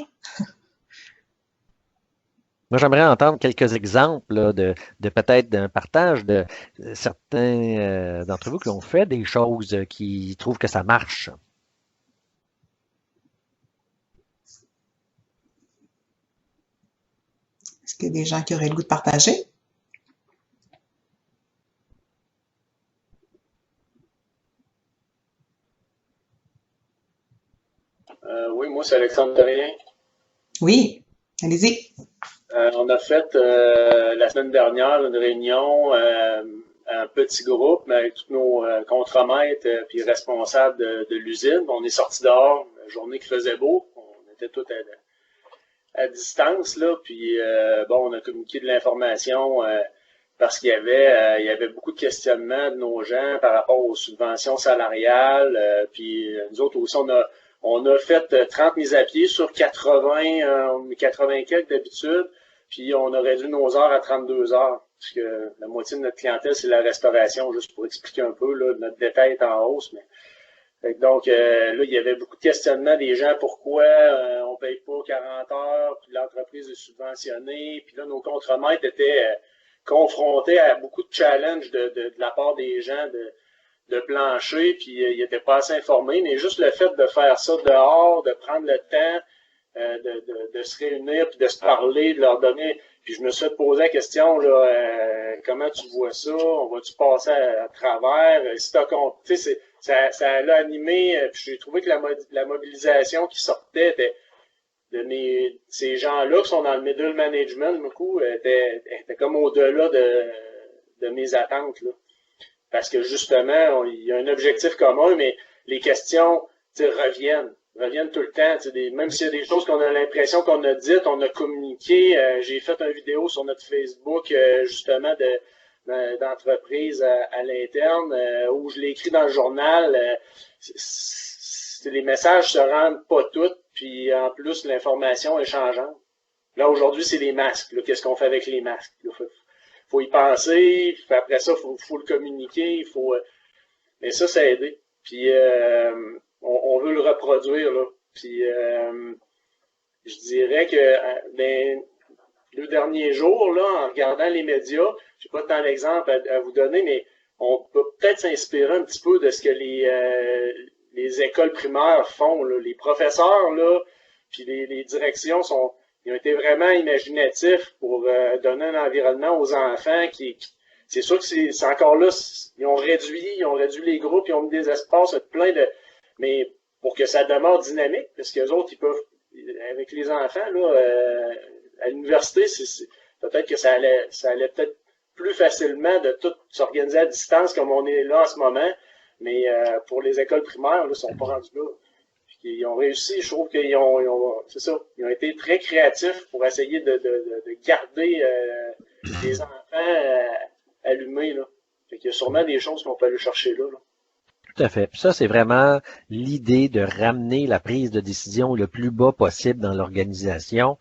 Moi, j'aimerais entendre quelques exemples là, de peut-être d'un partage de certains d'entre vous qui ont fait des choses qui trouvent que ça marche. Est-ce qu'il y a des gens qui auraient le goût de partager? Oui, moi, c'est Alexandre Terrien. Oui, allez-y. On a fait la semaine dernière une réunion, un petit groupe, mais avec tous nos contremaîtres puis responsables de l'usine. On est sortis dehors, une journée qui faisait beau. On était tous à distance, là. Puis, on a communiqué de l'information parce qu'il y avait beaucoup de questionnements de nos gens par rapport aux subventions salariales. Puis, nous autres aussi, on a fait 30 mises à pied sur 80 quelques d'habitude, puis on a réduit nos heures à 32 heures, puisque la moitié de notre clientèle, c'est la restauration, juste pour expliquer un peu, là, notre détail est en hausse. Donc, là, il y avait beaucoup de questionnements des gens, pourquoi on ne paye pas 40 heures, puis l'entreprise est subventionnée, puis là, nos contremaîtres étaient confrontés à beaucoup de challenges de la part des gens, de plancher, puis ils n'étaient pas assez informés, mais juste le fait de faire ça dehors, de prendre le temps de se réunir, puis de se parler, de leur donner, puis je me suis posé la question, là, comment tu vois ça, on va-tu passer à travers, si t'as compte, tu sais, ça l'a animé, puis j'ai trouvé que la mobilisation qui sortait ces gens-là qui sont dans le middle management, beaucoup, était comme au-delà de mes attentes, là. Parce que justement, il y a un objectif commun, mais les questions reviennent tout le temps. Même s'il y a des choses qu'on a l'impression qu'on a dites, on a communiqué. J'ai fait une vidéo sur notre Facebook justement d'entreprise à l'interne où je l'ai écrit dans le journal. Les messages se rendent pas toutes, puis en plus l'information est changeante. Là aujourd'hui, c'est les masques. Qu'est-ce qu'on fait avec les masques? faut y penser, puis après ça, faut le communiquer, mais ça a aidé. Puis on veut le reproduire, là. Puis je dirais que dans les derniers jours, là, en regardant les médias, je n'ai pas tant d'exemples à vous donner, mais on peut peut-être s'inspirer un petit peu de ce que les écoles primaires font, là. Les professeurs, là, puis les directions ils ont été vraiment imaginatifs pour donner un environnement aux enfants c'est sûr que c'est encore là, ils ont réduit les groupes, ils ont mis des espaces, mais pour que ça demeure dynamique, parce qu'eux autres, ils peuvent, avec les enfants, là, à l'université, peut-être que ça allait peut-être plus facilement de tout s'organiser à distance comme on est là en ce moment, mais pour les écoles primaires, là, ils sont pas rendus là. Puis ils ont réussi, je trouve qu'ils c'est ça, ils ont été très créatifs pour essayer de garder les enfants allumés, là. Fait qu'il y a sûrement des choses qu'on peut aller chercher là. Tout à fait. Puis ça, c'est vraiment l'idée de ramener la prise de décision le plus bas possible dans l'organisation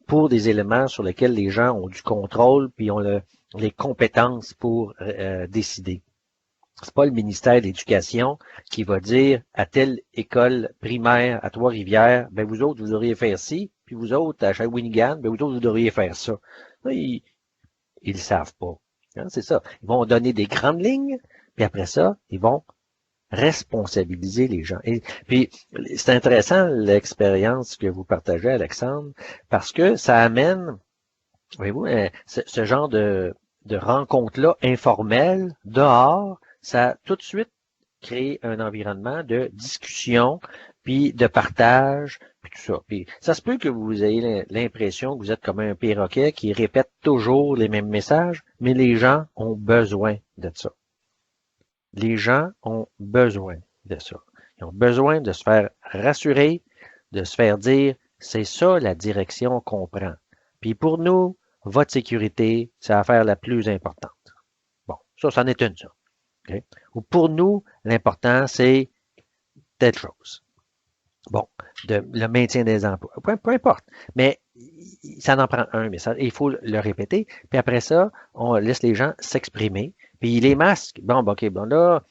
pour des éléments sur lesquels les gens ont du contrôle puis ont les compétences pour décider. C'est pas le ministère de l'Éducation qui va dire à telle école primaire à Trois-Rivières, ben vous autres, vous devriez faire ci, puis vous autres, à Shawinigan, ben vous autres, vous devriez faire ça. Ils le savent pas. Hein, c'est ça. Ils vont donner des grandes lignes, puis après ça, ils vont responsabiliser les gens. Et puis, c'est intéressant l'expérience que vous partagez, Alexandre, parce que ça amène, voyez-vous, ce genre de rencontre-là informelle, dehors, ça a tout de suite créé un environnement de discussion, puis de partage, puis tout ça. Puis ça se peut que vous ayez l'impression que vous êtes comme un perroquet qui répète toujours les mêmes messages, mais les gens ont besoin de ça. Les gens ont besoin de ça. Ils ont besoin de se faire rassurer, de se faire dire, c'est ça la direction qu'on prend. Puis pour nous, votre sécurité, c'est l'affaire la plus importante. Bon, ça, c'en est une, ça. Okay? Ou pour nous, l'important, c'est telle chose. Bon, le maintien des emplois. Peu importe. Mais ça en prend un, mais il faut le répéter. Puis après ça, on laisse les gens s'exprimer. Puis les masques, là,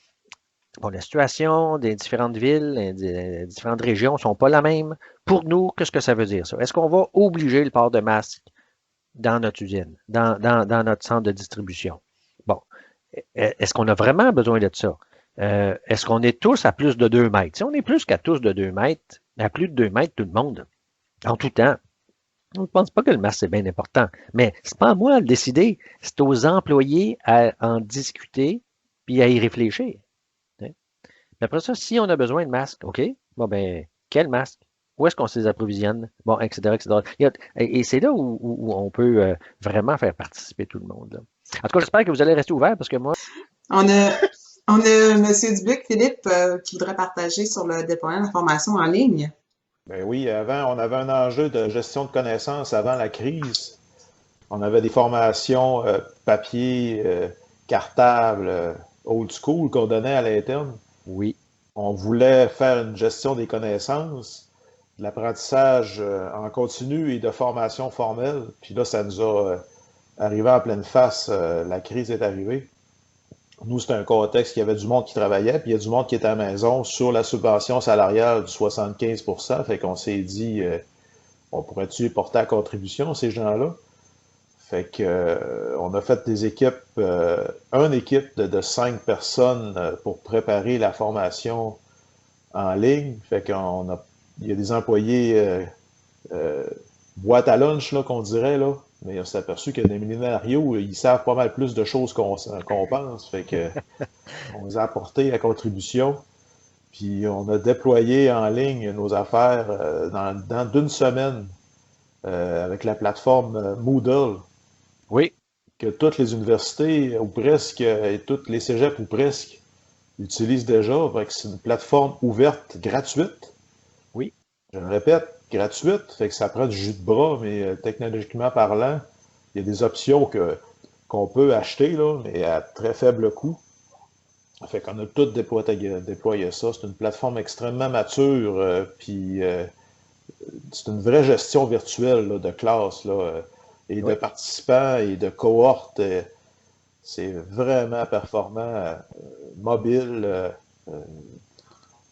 la situation des différentes villes, des différentes régions ne sont pas la même. Pour nous, qu'est-ce que ça veut dire, ça? Est-ce qu'on va obliger le port de masque dans notre usine, dans notre centre de distribution? Bon. Est-ce qu'on a vraiment besoin de ça? Est-ce qu'on est tous à plus de 2 mètres? Si on est plus qu'à tous de 2 mètres, à plus de 2 mètres, tout le monde, en tout temps, on ne pense pas que le masque, c'est bien important. Mais c'est pas à moi à le décider. C'est aux employés à en discuter puis à y réfléchir. Hein? Après ça, si on a besoin de masques, OK, bon ben, quel masque? Où est-ce qu'on se les approvisionne? Bon, etc., etc. Et c'est là où on peut vraiment faire participer tout le monde. Là. En tout cas, j'espère que vous allez rester ouvert parce que moi... On a M. Dubuc, Philippe, qui voudrait partager sur le déploiement de la formation en ligne. Ben oui, avant, on avait un enjeu de gestion de connaissances avant la crise. On avait des formations papier, cartable, old school qu'on donnait à l'interne. Oui. On voulait faire une gestion des connaissances, de l'apprentissage en continu et de formation formelle. Puis là, ça nous a arrivé en pleine face. La crise est arrivée. Nous, c'était un contexte qu'il y avait du monde qui travaillait, puis il y a du monde qui était à la maison sur la subvention salariale du 75%. Fait qu'on s'est dit, on pourrait-tu les porter à contribution, ces gens-là? Fait que on a fait des équipes, une équipe de 5 personnes pour préparer la formation en ligne. Fait il y a des employés boîte à lunch, là, qu'on dirait, là. Mais on s'est aperçu que des millénarios, ils savent pas mal plus de choses qu'on pense. Fait que on les a apportés à contribution. Puis on a déployé en ligne nos affaires dans d'une semaine avec la plateforme Moodle. Oui. Que toutes les universités, ou presque, et toutes les cégeps, ou presque, utilisent déjà. Fait que c'est une plateforme ouverte, gratuite. Oui. Je le répète, gratuite, fait que ça prend du jus de bras, mais technologiquement parlant, il y a des options qu'on peut acheter, là, mais à très faible coût. Fait qu'on a tout déployé ça. C'est une plateforme extrêmement mature, puis c'est une vraie gestion virtuelle là, de classe, là, et de participants et de cohortes. c'est vraiment performant, mobile,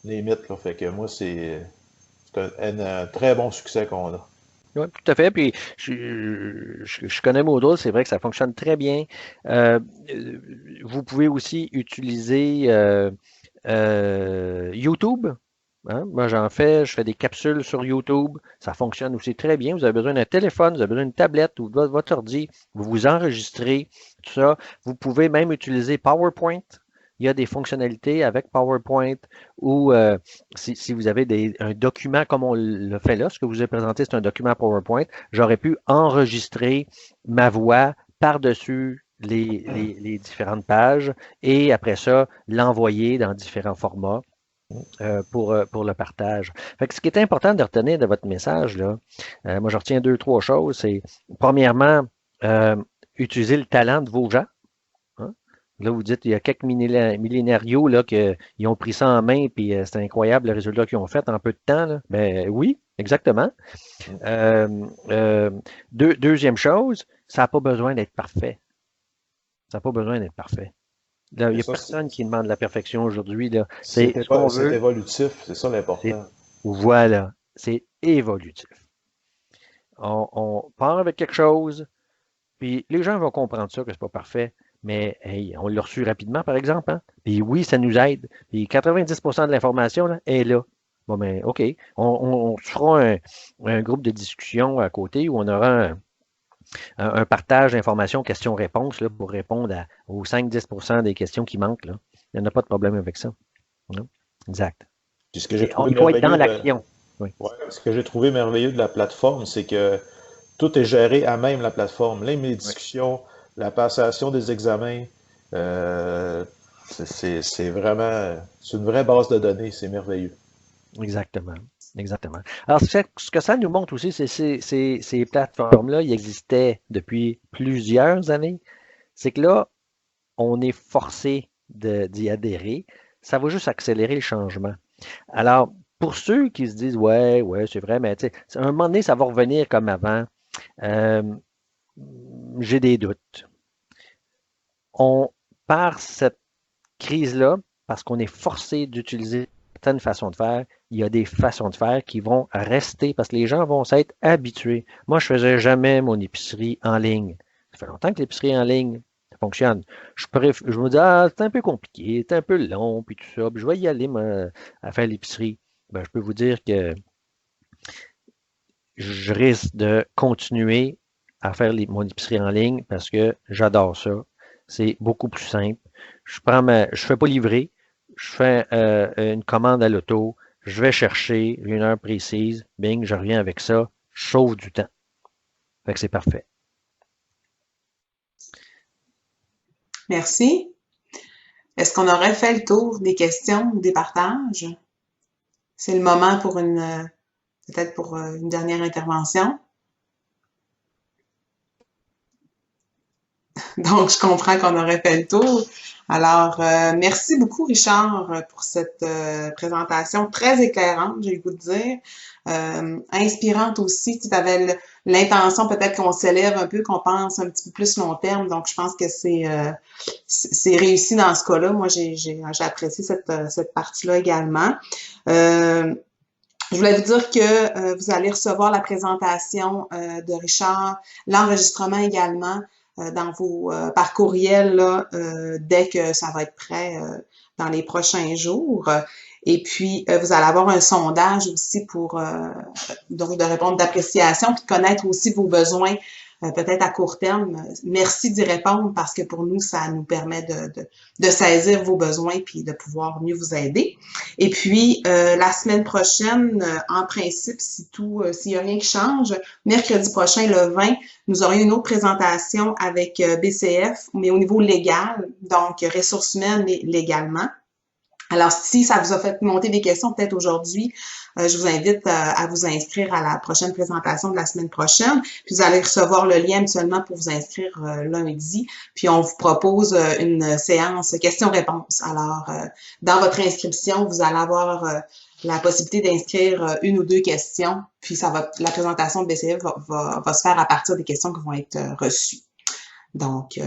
limite, là. Fait que moi, c'est un très bon succès qu'on a. Oui, tout à fait. Puis, je connais Moodle, c'est vrai que ça fonctionne très bien. Vous pouvez aussi utiliser YouTube. Hein? Moi, je fais des capsules sur YouTube. Ça fonctionne aussi très bien. Vous avez besoin d'un téléphone, vous avez besoin d'une tablette ou de votre ordi. Vous vous enregistrez, tout ça. Vous pouvez même utiliser PowerPoint. Il y a des fonctionnalités avec PowerPoint ou si vous avez un document comme on le fait là, ce que vous avez présenté, c'est un document PowerPoint, j'aurais pu enregistrer ma voix par-dessus les différentes pages et après ça, l'envoyer dans différents formats. Pour le partage. Fait que ce qui est important de retenir de votre message, là, moi je retiens 2, 3 choses. C'est premièrement, utiliser le talent de vos gens. Hein. Là, vous dites, il y a quelques millénarios là, ils ont pris ça en main, puis c'est incroyable le résultat qu'ils ont fait en peu de temps. Là. Ben oui, exactement. Deuxième chose, ça n'a pas besoin d'être parfait. Ça n'a pas besoin d'être parfait. Là, il n'y a personne qui demande la perfection aujourd'hui. C'est évolutif, c'est ça l'important. Voilà, c'est évolutif. On part avec quelque chose, puis les gens vont comprendre ça, que c'est pas parfait, mais hey, on l'a reçu rapidement, par exemple. Hein? Puis oui, ça nous aide. Puis 90% de l'information là, est là. Bon, ben, OK. On fera un groupe de discussion à côté où on aura un partage d'informations, questions-réponses pour répondre aux 5-10% des questions qui manquent. Là. Il n'y en a pas de problème avec ça. Non? Exact. Puis ce que j'ai trouvé il faut être dans l'action. Oui. Ouais, ce que j'ai trouvé merveilleux de la plateforme, c'est que tout est géré à même la plateforme. Là, les discussions, la passation des examens, c'est vraiment, c'est une vraie base de données. C'est merveilleux. Exactement. Exactement. Alors, ce que ça nous montre aussi, c'est ces plateformes-là, ils existaient depuis plusieurs années. C'est que là, on est forcé d'y adhérer. Ça va juste accélérer le changement. Alors, pour ceux qui se disent, ouais, c'est vrai, mais tu sais, à un moment donné, ça va revenir comme avant. J'ai des doutes. On part cette crise-là parce qu'on est forcé d'utiliser certaines façons de faire. Il y a des façons de faire qui vont rester parce que les gens vont s'être habitués. Moi, je faisais jamais mon épicerie en ligne. Ça fait longtemps que l'épicerie en ligne, ça fonctionne. Je me dis, c'est un peu compliqué, c'est un peu long, puis tout ça. Puis je vais y aller à faire l'épicerie. Ben, je peux vous dire que je risque de continuer à faire mon épicerie en ligne parce que j'adore ça. C'est beaucoup plus simple. Je fais pas livrer. Je fais une commande à l'auto. Je vais chercher une heure précise. Bing, je reviens avec ça. Je sauve du temps. Fait que c'est parfait. Merci. Est-ce qu'on aurait fait le tour des questions ou des partages? C'est le moment pour peut-être pour une dernière intervention. Donc, je comprends qu'on aurait fait le tour. Alors, merci beaucoup, Richard, pour cette présentation très éclairante, j'ai le goût de dire. Inspirante aussi. Tu avais l'intention peut-être qu'on s'élève un peu, qu'on pense un petit peu plus long terme. Donc, je pense que c'est réussi dans ce cas-là. Moi, j'ai apprécié cette partie-là également. Je voulais vous dire que vous allez recevoir la présentation de Richard, l'enregistrement également par courriel là, dès que ça va être prêt dans les prochains jours. Et puis, vous allez avoir un sondage aussi pour donc de répondre d'appréciation, puis de connaître aussi vos besoins peut-être à court terme. Merci d'y répondre parce que pour nous, ça nous permet de saisir vos besoins puis de pouvoir mieux vous aider. Et puis, la semaine prochaine, en principe, s'il n'y a rien qui change, mercredi prochain, le 20, nous aurons une autre présentation avec BCF, mais au niveau légal, donc ressources humaines, mais légalement. Alors, si ça vous a fait monter des questions, peut-être aujourd'hui, je vous invite à vous inscrire à la prochaine présentation de la semaine prochaine. Puis, vous allez recevoir le lien habituellement pour vous inscrire lundi. Puis, on vous propose une séance questions-réponses. Alors, dans votre inscription, vous allez avoir la possibilité d'inscrire une ou deux questions. Puis, la présentation de BCF va se faire à partir des questions qui vont être reçues. Donc,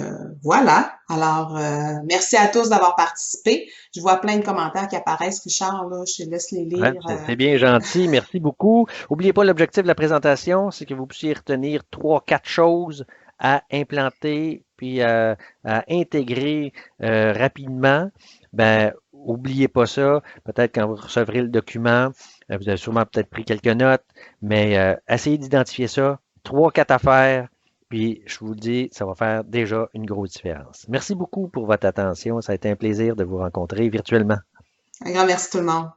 voilà. Alors, merci à tous d'avoir participé. Je vois plein de commentaires qui apparaissent, Richard, là, je te laisse les Ouais, lire. c'est bien gentil. Merci beaucoup. N'oubliez pas l'objectif de la présentation, c'est que vous puissiez retenir 3-4 choses à implanter puis à intégrer rapidement. Ben, oubliez pas ça. Peut-être quand vous recevrez le document, vous avez sûrement peut-être pris quelques notes, mais essayez d'identifier ça. 3-4 affaires. Puis, je vous le dis, ça va faire déjà une grosse différence. Merci beaucoup pour votre attention. Ça a été un plaisir de vous rencontrer virtuellement. Un grand merci tout le monde.